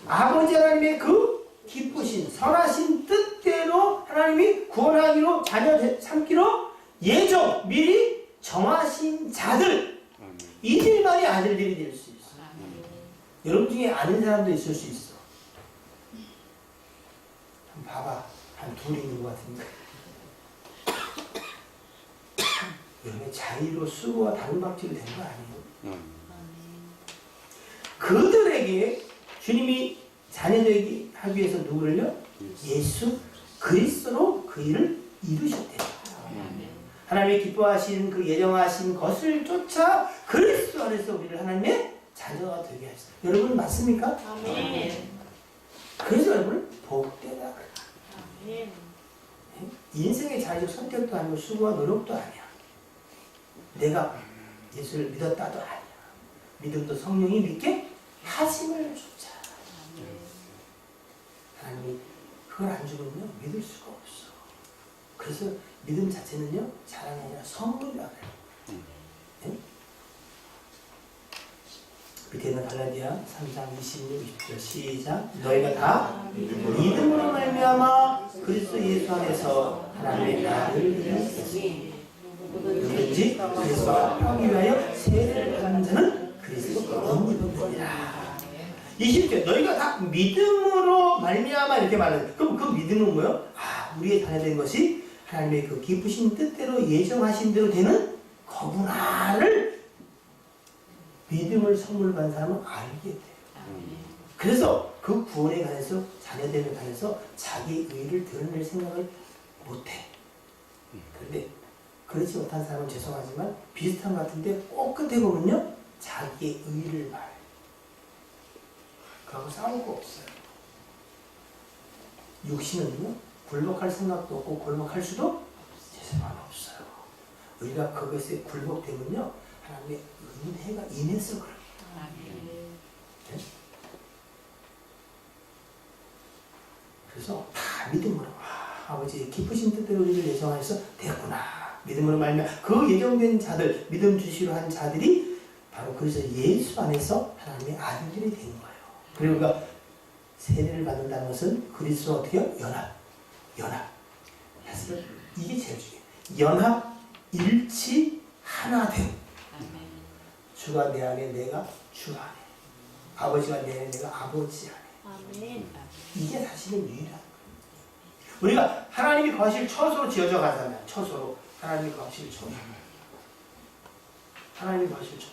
아버지 하나님의 그 기쁘신 선하신 뜻대로 하나님이 구원하기로 자녀 삼기로 예정 미리 정하신 자들, 이들만이 아들들이 될 수 있어. 여러분 중에 아는 사람도 있을 수 있어. 한번 봐봐. 한 둘이 있는 것 같은데. 여러분의 자의로 수고와 다른 박질이 된 거 아니에요? 그들에게 주님이 자녀되게 하기 위해서 누구를요? 예수 그리스도로 그 일을 이루셨대요. 하나님이 기뻐하신 그 예정하신 것을 쫓아 그리스도 안에서 우리를 하나님의 자녀가 되게 하셨어요. 여러분 맞습니까? 아멘. 그래서 여러분 복되다. 아멘. 인생의 자의적 선택도 아니고 수고와 노력도 아니야. 내가 예수를 믿었다도 아니야. 믿음도 성령이 믿게 하심을 쫓아. 하나님이 그걸 안 주면요 믿을 수가 없어. 그래서 믿음 자체는요 자랑이 아니라 선물이라고 해요. 네? 밑에 있는 갈라디아 3장 26, 20절 시작. 너희가 다 믿음으로 말미암아 그리스도 예수 안에서 하나님의 나라를 이루었으니 누구든지 그리스도와 하기 위하여 세례를 받는 자는 그리스도가 얻느니라. 20절 너희가 다 믿음으로 말미암아 이렇게 말해요. 그럼 그 믿음은 뭐예요? 우리의 자녀된 것이 하나님의 그 기쁘신 뜻대로 예정하신 대로 되는 거구나를 믿음을 선물 받은 사람은 알게 돼요. 그래서 그 구원에 관해서 자녀됨에 관해서 자기 의를 드러낼 생각을 못해. 그런데 그렇지 못한 사람은 죄송하지만 비슷한 것 같은데 꼭 끝에 보면요 자기의 의를 말해요. 그하고 싸울 거 없어요. 육신은요 굴복할 생각도 없고 골복할 수도 죄송함 없어요. 우리가 그것에 굴복되면요 하나님의 은혜가 임해서 그래요. 네? 그래서 다 믿음으로 아버지의 기쁘신 뜻대로 우리를 예정하여서 됐구나. 믿음으로 말미암아 그 예정된 자들, 믿음 주시로 한 자들이 바로 그래서 예수 안에서 하나님의 아들들이 된 거예요. 그리고 우리가 세례를 받는다는 것은 그리스도와 어떻게 해요? 연합. 그래서 이게 제일 중요해요. 연합, 일치, 하나 됨. 주가 내 안에, 내가 주 안에. 아버지가 내 안에, 내가 아버지 안에. 이게 사실은 유일한 거예요. 우리가 하나님이 거실 처소로 지어져 가잖아요. 처소로. 하나님이 거실 처소. 하나님이 거실 처소.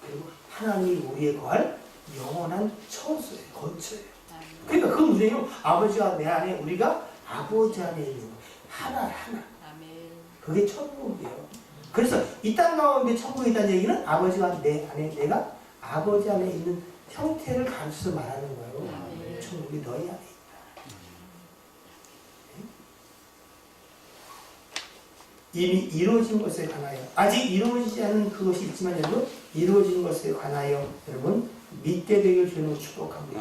그리고 하나님이 우리의 거할 영원한 처소예요. 거처예요. 그러니까 그 문제는 아버지가 내 안에, 우리가 아버지 안에 있는 거예요. 하나. 그게 천국이에요. 그래서 이 땅 가운데 천국이 있다는 얘기는 아버지가 내 안에, 내가 아버지 안에 있는 형태를 가르쳐서 말하는 거예요. 천국이 너희 안에 있다. 이미 이루어진 것에 관하여, 아직 이루어지지 않은 그것이 있지만 여러분 이루어진 것에 관하여 여러분 믿게 되길 주님으로 축복합니다.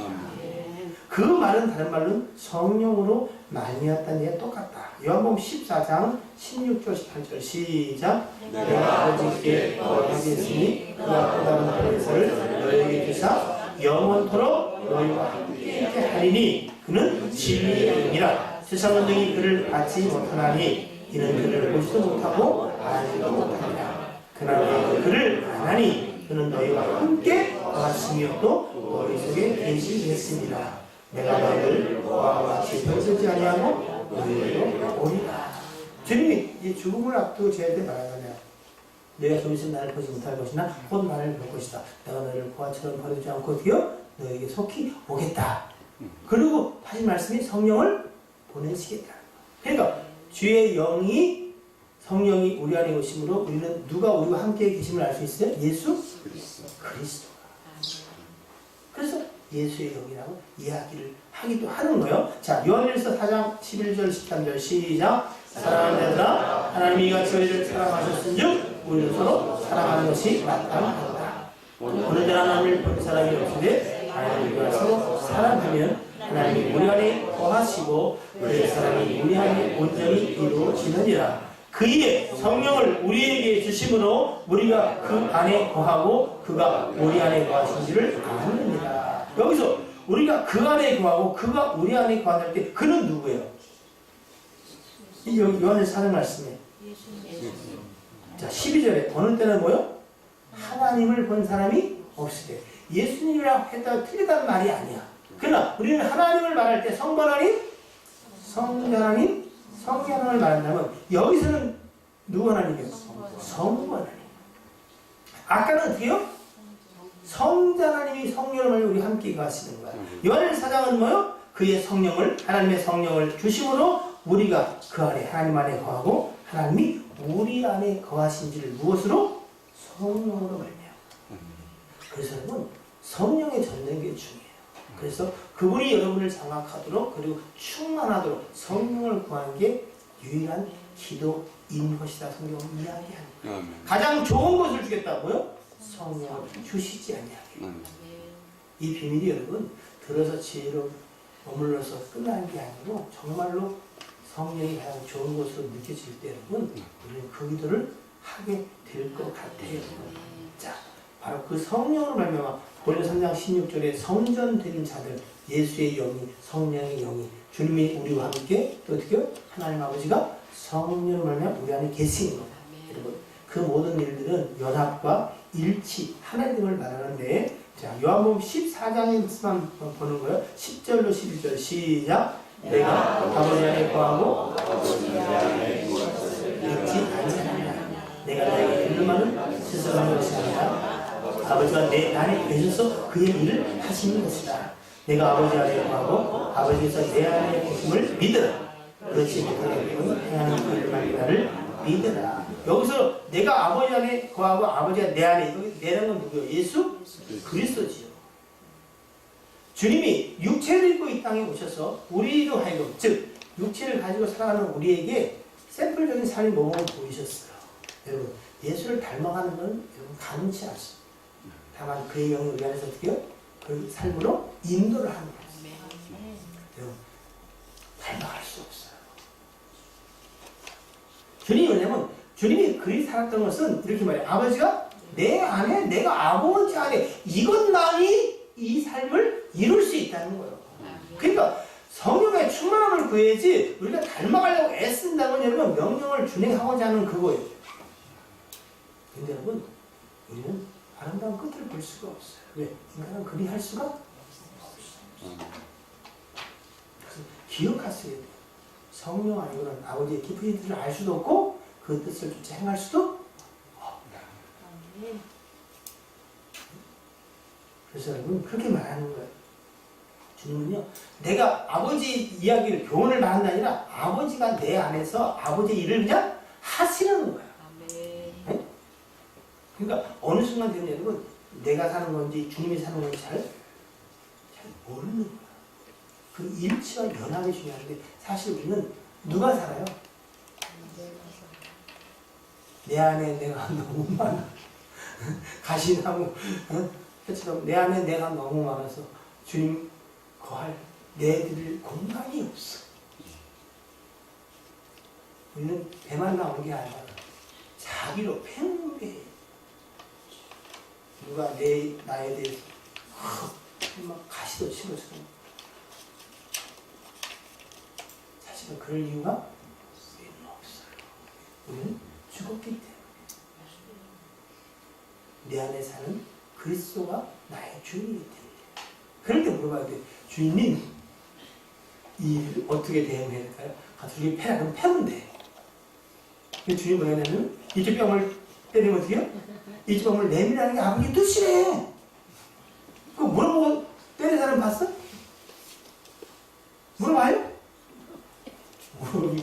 그 말은 다른 말로는 성령으로 말미암았다는 얘기가 똑같다. 요한복음 14장 16절 18절 시작. 내가 아버지께 거하겠으니 그가 보다는 그리스도를 너희에게 주사 영원토록 너희와 함께 하리니 그는 진리의 영이라. 세상은 능히 그를 받지 못하나니 이는 그를 보지도 못하고 알지도 못하니라. 그러나 그를 아나니 그는 너희와 함께 거하시며 또 너희 속에 계시겠습니다. 내가 너희를 그와 같이 펼치지 아니하고 너희로 오리라. 주님이 이 죽음을 앞두고 저희한테 말하잖아요. 너희가 좀 있으면 나를 보지 못할 것이나 곧 나를 볼 것이다. 내가 너희를 고아처럼 버리지 않고 어떻게요? 너희에게 속히 오겠다. 그리고 하신 말씀이 성령을 보내시겠다. 그러니까 주의 영이, 성령이 우리 안에 오심으로 우리는 누가 우리와 함께 계심을 알 수 있어요? 예수 그리스도가. 그래서 예수의 영이라고 이야기를 하기도 하는 거예요. 자, 요한일서 4장 11절 13절 시작. 사랑하는 자들아, 하나님이 이같이 우리를 사랑하셨은즉 우리는 서로 사랑하는 것이 마땅하다. 오늘날 하나님을 본 사람이 없으되 하나님과 서로 사랑하면 하나님이 우리 안에 거하시고 그의 사랑이 우리 안에 온전히 이루어지느니라. 그의 성령을 우리에게 주심으로 우리가 그 안에 거하고 그가 우리 안에 거하신지를 아느니라. 여기서 우리가 그 안에 거하고 그가 우리 안에 거할 때 그는 누구예요? 이 요한에서 하는 말씀이에요. 자, 12절에 어느 때는 뭐요? 하나님을 본 사람이 없을 때. 예수님이라고 했다고 틀리다는 말이 아니야. 그러나 우리는 하나님을 말할 때 성부 하나님, 성자 하나님, 성령 하나님을 말한다면 여기서는 누구 하나님이에요? 성부 하나님. 아까는 어떻게요? 성자 하나님이 성령을 말고 우리 함께 거하시는 거야. 요한일서 4장은 뭐요? 그의 성령을, 하나님의 성령을 주심으로 우리가 그 안에, 하나님 안에 거하고 하나님이 우리 안에 거하신지를 무엇으로? 성령으로 말해요. 그래서 여러분, 성령의 전쟁이 중요해요. 그래서 그분이 여러분을 장악하도록 그리고 충만하도록 성령을 구하는 게 유일한 기도인 것이다. 성경은 이야기합니다. 가장 좋은 것을 주겠다고요? 성령을 주시지 아니하게. 이 비밀이 여러분 들어서 지혜로 머물러서 끝나는 게 아니고 정말로 성령이 가장 좋은 것으로 느껴질 때 여러분 우리는 그 기도를 하게 될 것 같아요. 자, 바로 그 성령으로 말미암아 고린도서 3장 16절에 성전되는 자들 예수의 영이 성령의 영이 주님이 우리와 함께 또 어떻게요? 하나님 아버지가 성령으로 말미암아 우리 안에 계신 거예요. 여러분 그 모든 일들은 연합과 일치 하나님을 말하는데 자 요한복음 14장의 말씀만 보는 거예요. 10절로 11절 시작. 내가 아버지 안에 거하고 있지 아니하느냐. 내가 너에게 이를 말은 스스로하는 것이 아니라 아버지가 내 안에 계셔서 그의 일을 하시는 것이다. 내가 아버지 안에 거하고 아버지께서 내 안에 계심을 믿으라. 그렇지 못하게 하나님 그 일을 말미암아를 믿으라. 여기서 내가 아버지 안에 거하고 아버지가 내 안에, 여기 내라는 건 누구예요? 예수? 그리스도지요. 주님이 육체를 입고 이 땅에 오셔서 우리로 하여금 즉 육체를 가지고 살아가는 우리에게 샘플적인 삶의 모범을 보이셨어요. 여러분 예수를 닮아가는 건 여러분 가능치 않습니다. 다만 그의 영이 우리 안에서 어떻게 해요? 그 삶으로 인도를 하는 거예요. 여러분 닮아갈 수 없어요. 주님이 왜냐면 주님이 그리 살았던 것은 이렇게 말해요. 아버지가 내 안에 내가 아버지 안에 이것만이 이 삶을 이룰 수 있다는 거예요. 그러니까 성령의 충만함을 구해야지 우리가 닮아가려고 애쓴다면 여러분 명령을 준행하고자 하는 그거예요. 근데 여러분 우리는 아름다운 끝을 볼 수가 없어요. 왜? 인간은 그리 할 수가 없어요. 그래서 기억하셔야 돼요. 성령 아니고는 아버지의 깊은 뜻을 알 수도 없고 그 뜻을 쫓아 행할 수도 없다. 그래서 여러분 그렇게 말하는 거예요. 주님은요 내가 아버지 이야기를 교훈을 말하는 게 아니라 아버지가 내 안에서 아버지의 일을 그냥 하시는 거예요. 네? 그러니까 어느 순간 되면 여러분 내가 사는 건지 주님이 사는 건지 잘 모르는 거예요. 그 일치와 연합이 중요한데 사실 우리는 누가 살아요? 내 안에 내가 너무 많아. 가시나무 햇처럼 내 안에 내가 너무 많아서 주님 거할 내드릴 공간이 없어. 우리는 배만 나오는 게 아니라 자기로 팽배. 누가 나에 대해서 막 가시도 치고 있어요. 사실은 그럴 이유가 없어요. 우리는 죽었기 때문에. 내 안에 사는 그리스도가 나의 주인이기 때문에. 그럴 때 물어봐야 돼. 주인님, 이 일을 어떻게 대응해야 될까요? 가서 이게 패라. 그럼 패면 돼. 근데 주인이 뭐냐 하면 이쪽 뺨을 때리면 어떻게 해요? 이쪽 뺨을 내밀라는 게 아버지 뜻이래. 그거 물어보고 때리는 사람 봤어? 물어봐요?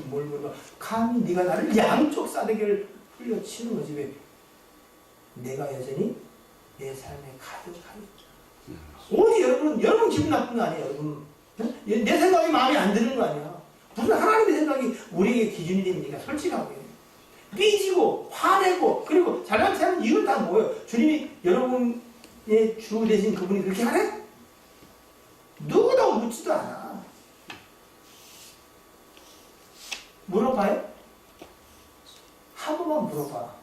뭘 물어봐. 감히 네가 나를 양쪽 싸대기를 흘려치는 거지. 왜? 내가 여전히 내 삶에 가득하니까. 어디 여러분 기분 나쁜 거 아니에요, 여러분? 내 생각이 마음에 안 드는 거 아니야. 무슨 하나님의 생각이 우리에게 기준이 됩니까? 솔직하게. 삐지고, 화내고, 그리고 잘못하는 이유는 다 뭐예요? 주님이 여러분의 주 되신 그분이 그렇게 하래? 누구도 묻지도 않아. 물어봐요? 한 번만 물어봐.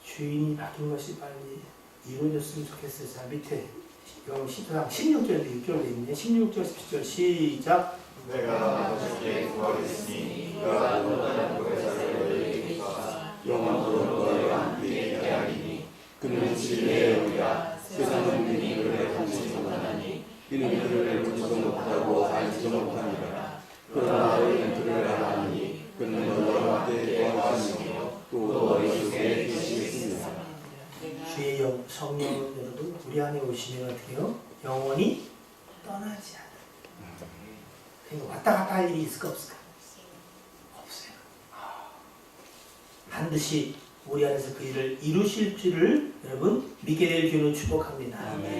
주인이 바뀐 것이 빨리 이루어졌으면 좋겠어요. 자, 밑에 영 10장 16절에도 6절에 있네. 16절, 17절 시작. 내가 어저께 구하겠으니 그가 너는 곳에서 너희에게 영원토록 너희와 함께 하리니 그는 진리의 영이라 세상은 그니 그를 알지 못하나니 이는 그를 보지도 못하고 알지도 못하니라. 그러나 너희는 그를 알아니 그는 너희와 함께 거하시며 또 너희 속에 계시겠습니다. 주의 영, 성령은 여러분 우리 안에 오시면 어떻게 해요? 영원히 떠나지 않아요. 그러니까 왔다 갔다 할 일이 있을까 없을까? 없어요. 반드시 우리 안에서 그 일을 이루실 줄을 여러분 믿게 될 주는 축복합니다.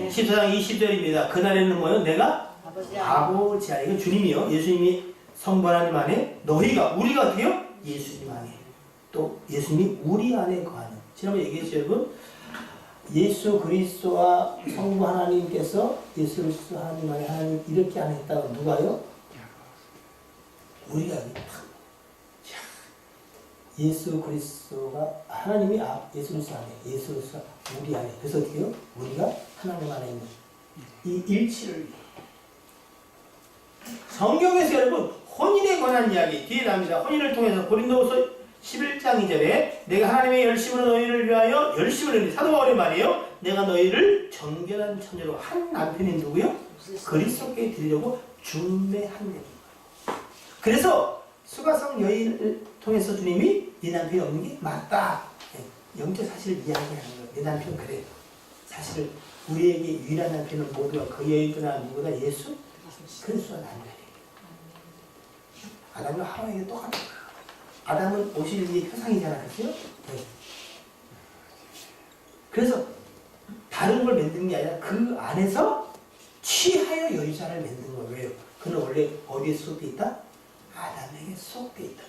14장 20절입니다. 그날에는 뭐요? 내가 아버지 안에, 이건 주님이요. 예수님이 성부 하나님 안에, 너희가, 우리가 어떻게 해요? 예수님 안에. 또 예수님이 우리 안에 거하는. 지난번에 얘기했죠, 여러분. 예수 그리스도와 성부 하나님께서 예수 그리스도 하나님 안에 하나님 이렇게 안 했다고 누가요? 우리가 예수 그리스도가 하나님이 예수 그리스도 안에, 예수 그리스도가 우리 안에. 그래서 어떻게 해요? 우리가 하나님 안에 있는 이 일치를 위해. 성경에서 여러분 혼인에 관한 이야기 뒤에 나옵니다. 혼인을 통해서 고린도후서 11장 2절에 내가 하나님의 열심으로 너희를 위하여 열심을 했는데 사도 바울의 말이에요. 내가 너희를 정결한 처녀로 한 남편이 누구요? 그리스도께 드리려고 준비한 거예요. 그래서 수가성 여인을 통해서 주님이 네 남편이 없는 게 맞다. 영적 사실을 이야기하는 거예요. 내 남편 그래. 사실 우리에게 유일한 남편은 모두가 그 여인이나 누구나 예수 그리스도가 남편이에요. 아담과 하와에게 똑같은 거예요. 아담은 오실 이의 표상이잖아, 그렇죠? 네. 그래서 다른 걸 만든 게 아니라 그 안에서 취하여 여자를 만든 거예요. 왜요? 그는 원래 어디에 속해 있다? 아담에게 속해 있다.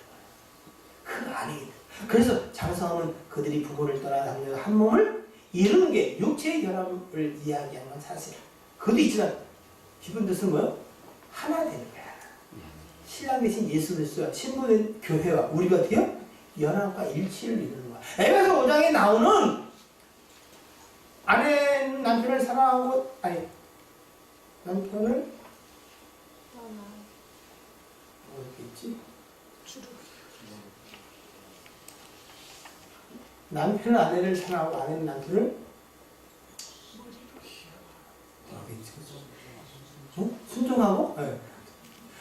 그 안에 있다. 그래서 장성함은 그들이 부모를 떠나 남녀가 한 몸을 이루는 게 육체의 결합을 이야기하는 건 사실. 그것도 있지만 기본 뜻은 뭐예요? 하나 되는 거야. 신랑 대신 예수 그리스도와 신부된 교회와 우리가 어떻게요? 연합과 일치를 이루는 거야. 에베소 5장에 나오는 아내는 남편을 사랑하고 남편을 어디 있지? 남편은 아내를 사랑하고 아내는 남편을 순종하고? 네.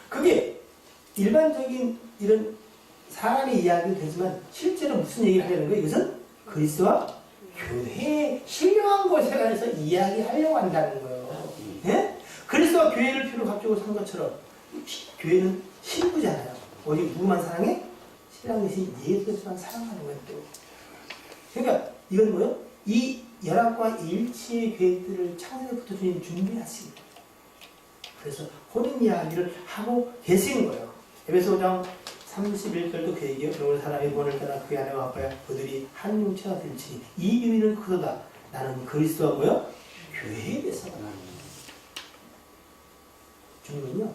그게 일반적인 이런 사람의 이야기도 되지만 실제로 무슨 얘기를 하려는 거예요? 이것은 그리스도와 교회의 신령한 것에 관해서 이야기하려고 한다는 거예요. 네? 그리스도와 교회를 피로 갑주고 산 것처럼 교회는 신부잖아요. 오직 누구만 사랑해? 신랑 대신 예수 그리스도만 사랑하는 거예요. 또. 그러니까 이건 뭐예요? 이 연합과 일치의 교회들을 창세부터 주님 준비하신 거예요. 그래서 혼인 이야기를 하고 계신 거예요. 에베소 5장 31절도 그 얘기예요. 그러므로 사람이 본을 떠나 그의 아내와 아빠야 그들이 한 육체가 될지니 이 비밀은 크도다. 나는 그리스도와 뭐요? 교회에 대해서 주님은요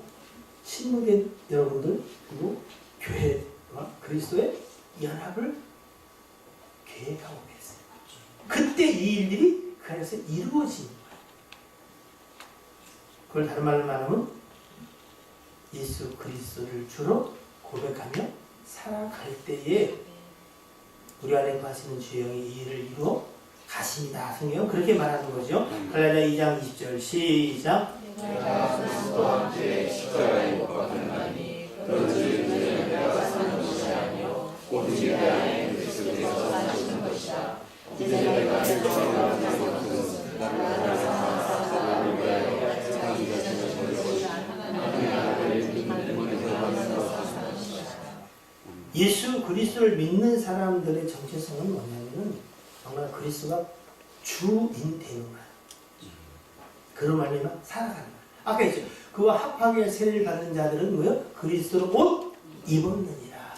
신부된 여러분들 그리고 교회와 그리스도의 연합을 계획하고 계세요. 그때 이 일들이 그 안에서 이루어진 거예요. 그걸 다른 말로 말하면 예수 그리스도를 주로 고백하며 살아갈 때에 우리 안에 거하시는 주영이 이 일을 이루어 가십니다. 성경은 그렇게 말하는 거죠. 갈라디아 2장 20절 시작. 내가 그리스도와 함께 십자가에 못 박혔나니 그런즉 이제는 내가 사는 것이 아니요 오직 내 안에 그리스도께서 사시는 것이다. 이제 내가 일정하게 하는 것은 나를 사랑하사 위하여 자기 자신을 버리고 하나님 나라를 믿는 데서 하는 것이다. 예수 그리스도를 믿는 사람들의 정체성은 뭐냐면은 정말 그리스도가 주인 되는 거야. 그런 말이면 살아가는 거야. 아까 했죠. 그와 합하게 세례를 받는 자들은 뭐요? 그리스도로 옷 입었느니라.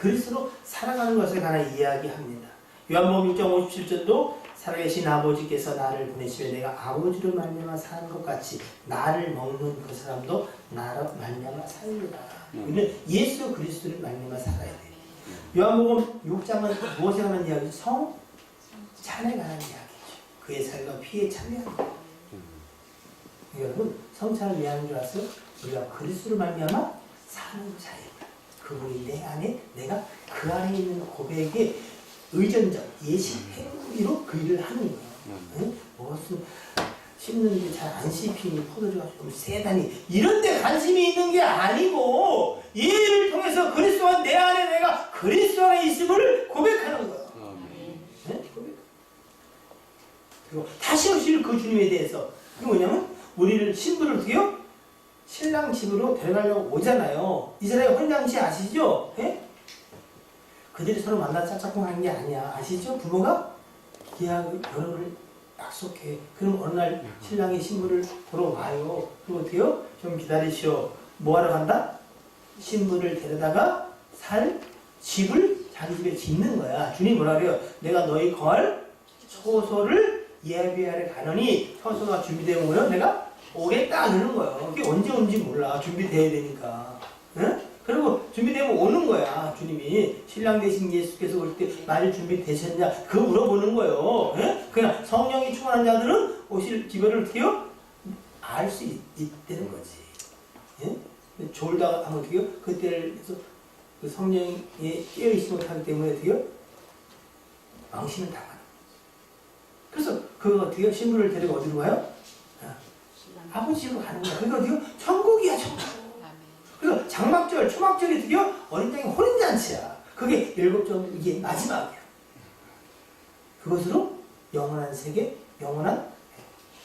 그리스도로 살아가는 것에 관한 이야기합니다. 요한복음 1장 57절도 살아계신 아버지께서 나를 보내시며 내가 아버지로 말미암아 사는 것 같이 나를 먹는 그 사람도 나로 말미암아 살리라. 우리는 예수 그리스도를 말미암아 살아야 돼요. 요한복음 6장은 무엇에 관한 이야기? 성찬에 관한 이야기죠. 그의 살과 피에 참여하는 거예요. 여러분, 성찬을 왜 하는 줄 아세요? 우리가 그리스도를 말미암아 사는 자입니다. 그분이 내 안에, 내가 그 안에 있는 고백의 의존적, 예시, 행위로 그 일을 하는 거예요. 응? 무슨 씹는데 잘 안 씹히니 포도주가 조금 세다니 이런 데 관심이 있는 게 아니고 이 일을 통해서 그리스도와 내 안에 내가 그리스도 안에 있음을 고백하는 거예요. 네? 고백. 그리고 다시 오실 그 주님에 대해서 그게 뭐냐면 우리를 신부를 어떻게요? 신랑 집으로 데려가려고 오잖아요. 이스라엘 혼장시 아시죠? 예? 그들이 서로 만나 짝짝꿍하는 게 아니야. 아시죠? 부모가 계약 결혼을 약속해. 그럼 어느 날 신랑이 신부를 보러 와요. 그리고 어때요? 좀 기다리시오. 뭐 하러 간다? 신부를 데려다가 살 집을 자기 집에 짓는 거야. 주님 뭐라 그래요? 내가 너희 거할 처소를 예비하러 가느니 처소가 준비되면 뭐요? 내가 오겠다 그러는 거예요. 그게 언제 온지 몰라. 준비돼야 되니까. 응? 그리고 준비되면 오는 거야. 주님이 신랑 되신 예수께서 올 때 많이 준비되셨냐? 그거 물어보는 거예요. 예? 그냥 성령이 충만한 자들은 오실 기별을 어떻게 해요? 알 수 있다는 거지. 예? 졸다가 하면 어떻게 해요? 그때를 해서 그 성령에 깨어있지 못하기 때문에 어떻게 해요? 망신을 당하는. 그래서 그거 어떻게 해요? 신부를 데리고 어디로 가요? 아버지로 가는 거야. 그게 어디요? 천국이야, 천국. 그래서 장막절, 초막절이 드디어 어린 양의 혼인잔치야. 그게 7점, 이게 마지막이야. 그것으로 영원한 세계, 영원한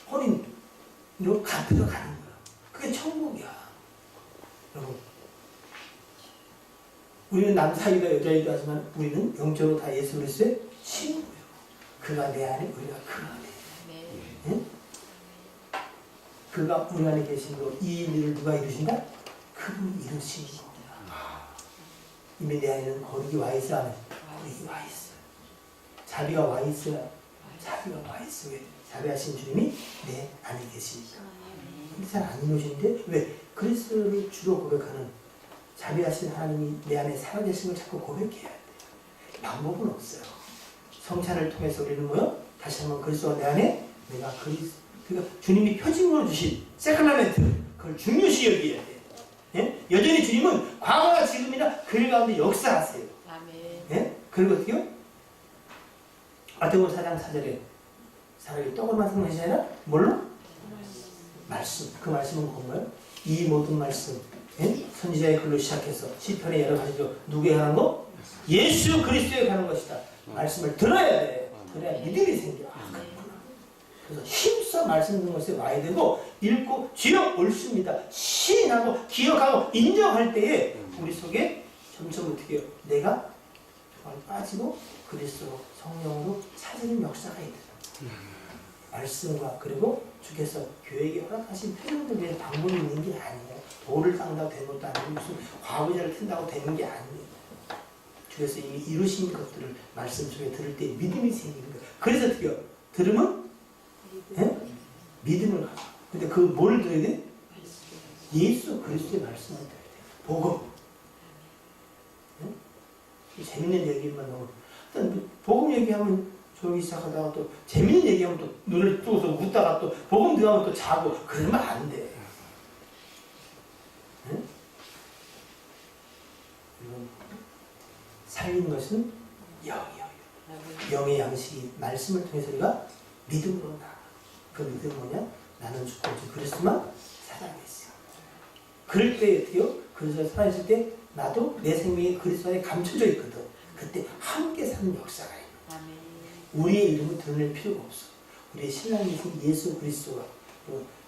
혼인으로 들어가는 거야. 그게 천국이야. 여러분, 우리는 남사이다 여자이다 하지만 우리는 영적으로 다 예수 그리스도의 친구예요. 그가 내 안에, 우리가 그 안에. 응? 그가 우리 안에 계심으로 이 일을 누가 이루신다? 그분이 이루시는 겁니다. 이미 내 안에는 거룩이 와 있어, 안 해? 거룩이 와 있어. 자비가 와 있어요. 자비가 와 있어. 왜? 자비하신 주님이 내 안에 계시니까. 근데 잘 안 이루시는데 왜? 그리스도를 주로 고백하는 자비하신 하나님이 내 안에 살아계신 걸 자꾸 고백해야 돼요. 방법은 없어요. 성찬을 통해서 우리는 뭐요? 다시 한번 그리스도가 내 안에 내가 그러니까 주님이 표징으로 주신 세크라멘트 그걸 중요시 여겨야 돼요. 예? 여전히 주님은 과거나 지금이나 그 가운데 역사하세요. 예? 그리고 어떻게요? 마태복음 4장 4절에 사람이 떡을 만든 것이 아니라 뭘로? 말씀. 그 말씀은 뭐예요? 이 모든 말씀 예? 선지자의 글로 시작해서 시편의 여러 가지로 누구에 관한 거? 예수 그리스도에 관한 것이다. 말씀을 들어야 돼. 그래야 믿음이 생겨. 그래서 힘써 말씀 듣는 것에 와야 되고 읽고 주여 옳습니다. 시인하고 기억하고 인정할 때에 우리 속에 점점 어떻게 해요? 내가 정말 빠지고 그리스도 성령으로 찾는 역사가 있다. 말씀과 그리고 주께서 교회에게 허락하신 표현들 위해 방법이 있는 게 아니에요. 돌을 닦는다고 되는 것도 아니고 무슨 과부자를 튼다고 되는 게 아니에요. 주께서 이미 이루신 것들을 말씀 속에 들을 때 믿음이 생기는 거예요. 그래서 어떻게 해요? 들으면 예? 믿음을 가져. 근데 그 뭘 들어야 돼? 예수 그리스도의 말씀을 들어야 돼. 복음. 예? 재밌는 얘기만 나오고. 일단 복음 얘기하면 조용히 시작하다가 또 재밌는 얘기하면 또 눈을 뜨고서 웃다가 또 복음 들어가면 또 자고 그러면 안 돼. 예? 살리는 것은 영이요. 영의 양식이 말씀을 통해서 우리가 믿음으로 나가. 그 믿음은 뭐냐? 나는 죽고 오직 그리스도만 살아있어. 그럴 때 어때요? 그리스도가 살아있을 때 나도 내 생명이 그리스도 안에 감춰져 있거든. 그때 함께 사는 역사가 있는. 우리의 이름을 드러낼 필요가 없어. 우리의 신랑이신 예수 그리스도가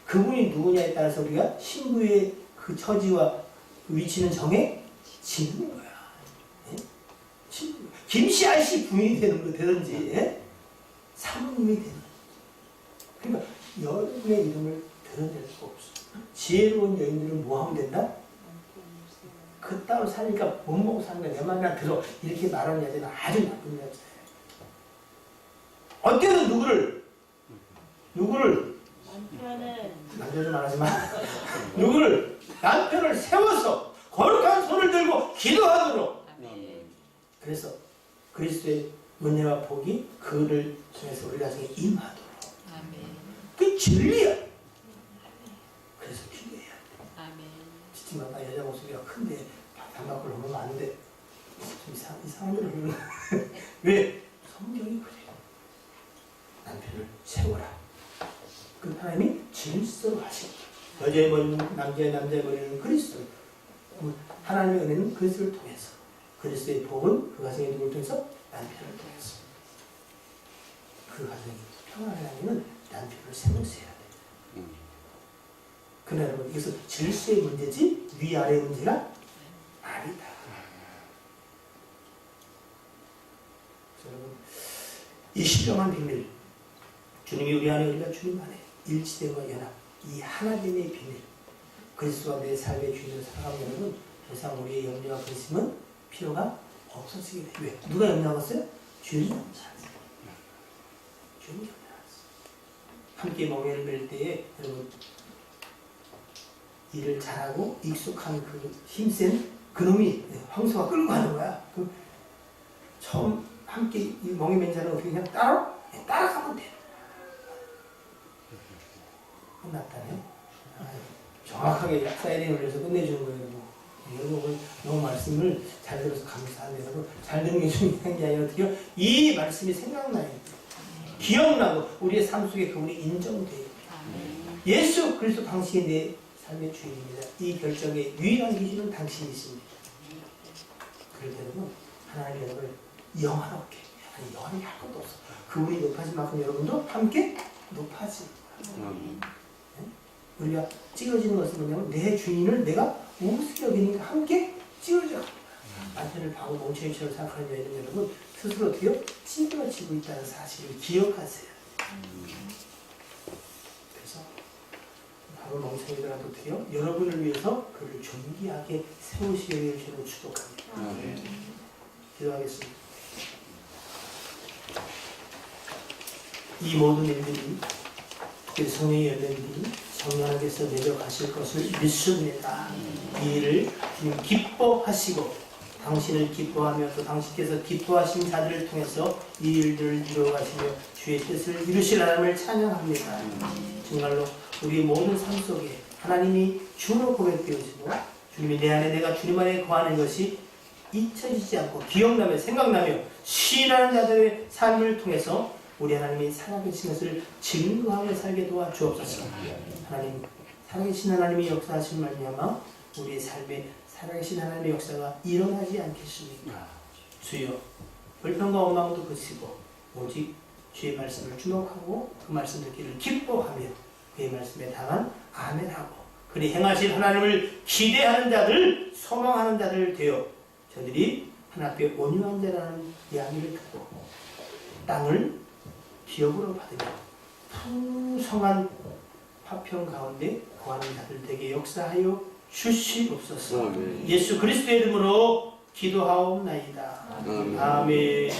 그분이 누구냐에 따라서 우리가 신부의 그 처지와 그 위치는 정해지는 거야. 예? 김씨 아씨 부인이 되든지 예? 사모님이 되는. 그러니까 여러분의 이름을 드러낼 수 없어. 지혜로운 여인들은 뭐 하면 된다? 그따위로 살니까 못 먹고 사는 거야. 내 말이나 들어. 이렇게 말하는 여자는 아주 나쁜 여자예요. 어때는 누구를 남편은 남자 좀 말하지 마. 누구를 남편을 세워서 거룩한 손을 들고 기도하도록. 그래서 그리스도의 은혜와 복이 그를 통해서 우리 가정에 임하도록. 그 진리야. 그래서 기도해야 돼. 지치마다 여자 목소리가 큰데 반박을 하면 안 돼. 좀 이상한 걸 하면 왜? 성경이 그래요. 남편을 세워라. 그 하나님이 질서로 하시고 여자의 머리는 남자의 머리는 그리스도. 하나님의 은혜는 그리스도를 통해서, 그리스도의 복은 그 가정의 누구를 통해서? 남편을 통해서. 그 가정이 평안하려면 남편을 세워서야 돼. 그러나 여러분, 이것은 질서의 문제지 위아래의 문제가 아니다. 여러분, 이 신령한 비밀, 주님이 우리 안에, 우리가 주님 안에 일치됨과 연합, 이 하나됨의 비밀, 그리스도가 내 삶의 주인으로 살아가면 여러분, 더 이상 우리의 염려와 근심은 필요가 없어지게 돼. 왜? 누가 염려하겠어요? 주님이 염려하세요. 주님이 염려하세요. 함께 멍에를 맬 때에 여러분, 일을 잘하고 익숙한 그 힘센 그놈이 황소가 끌고 가는 거야. 그 처음 함께 이 멍에 맨 자는 어떻게 그냥 따라가면 돼. 끝났다네. 정확하게 사이렌 울려서 끝내주는 거예요. 여러분 너무 말씀을 잘 들어서 감사합니다. 잘 듣는 게 중요한 게 아니라 어떻게 이 말씀이 생각나요. 기억나고 우리의 삶 속에 그분이 인정돼요. 예수 그리스도 당신이 내 삶의 주인입니다. 이 결정의 유일한 기준은 당신이십니다. 그럴 때는 하나님 여러분을 영화롭게, 아니 영화롭게 할 것도 없어. 그분이 높아진 만큼 여러분도 함께 높아질 거야. 우리가 찌그러지는 것은 뭐냐면 내 주인을 내가 우습게 여기니까 함께 찌그러져. 남편을 바보 멍청이처럼 생각하는 여인은 여러분 스스로 어떻게 찌그러지고 있다는 사실을 기억하세요. 그래서 바보 멍청이들한테 어떻게요? 여러분을 위해서 그를 존귀하게 세우시기를 주로 축복합니다. 기도하겠습니다. 이 모든 일들이 특히 성령의 열매들이 성령께서 내려가실 것을 믿습니다. 이 일을 주님 기뻐하시고 당신을 기뻐하며 또 당신께서 기뻐하신 자들을 통해서 이 일들을 이루어가시며 주의 뜻을 이루실 하나님을 찬양합니다. 정말로 우리 모든 삶 속에 하나님이 주로 고백되어지고 주님이 내 안에 내가 주님 안에 거하는 것이 잊혀지지 않고 기억나며 생각나며 시인하는 자들의 삶을 통해서 우리 하나님이 살아계신 것을 증거하며 살게 도와주옵소서. 하나님, 살아계신 하나님이 역사하신 말미암아 우리의 삶에 살아계신 하나님의 역사가 일어나지 않겠습니까? 주여, 불평과 원망도 그치고 오직 주의 말씀을 주목하고 그 말씀 듣기를 기뻐하며 그의 말씀에 당한 아멘하고 그리 행하실 하나님을 기대하는 자들, 소망하는 자들 되어 저들이 하나님의 온유한 자라는 이야기를 듣고 땅을 기업으로 받으며 풍성한 화평 가운데 거하는 자들 되게 역사하여 주시옵소서. 예수 그리스도의 이름으로 기도하옵나이다. 아멘.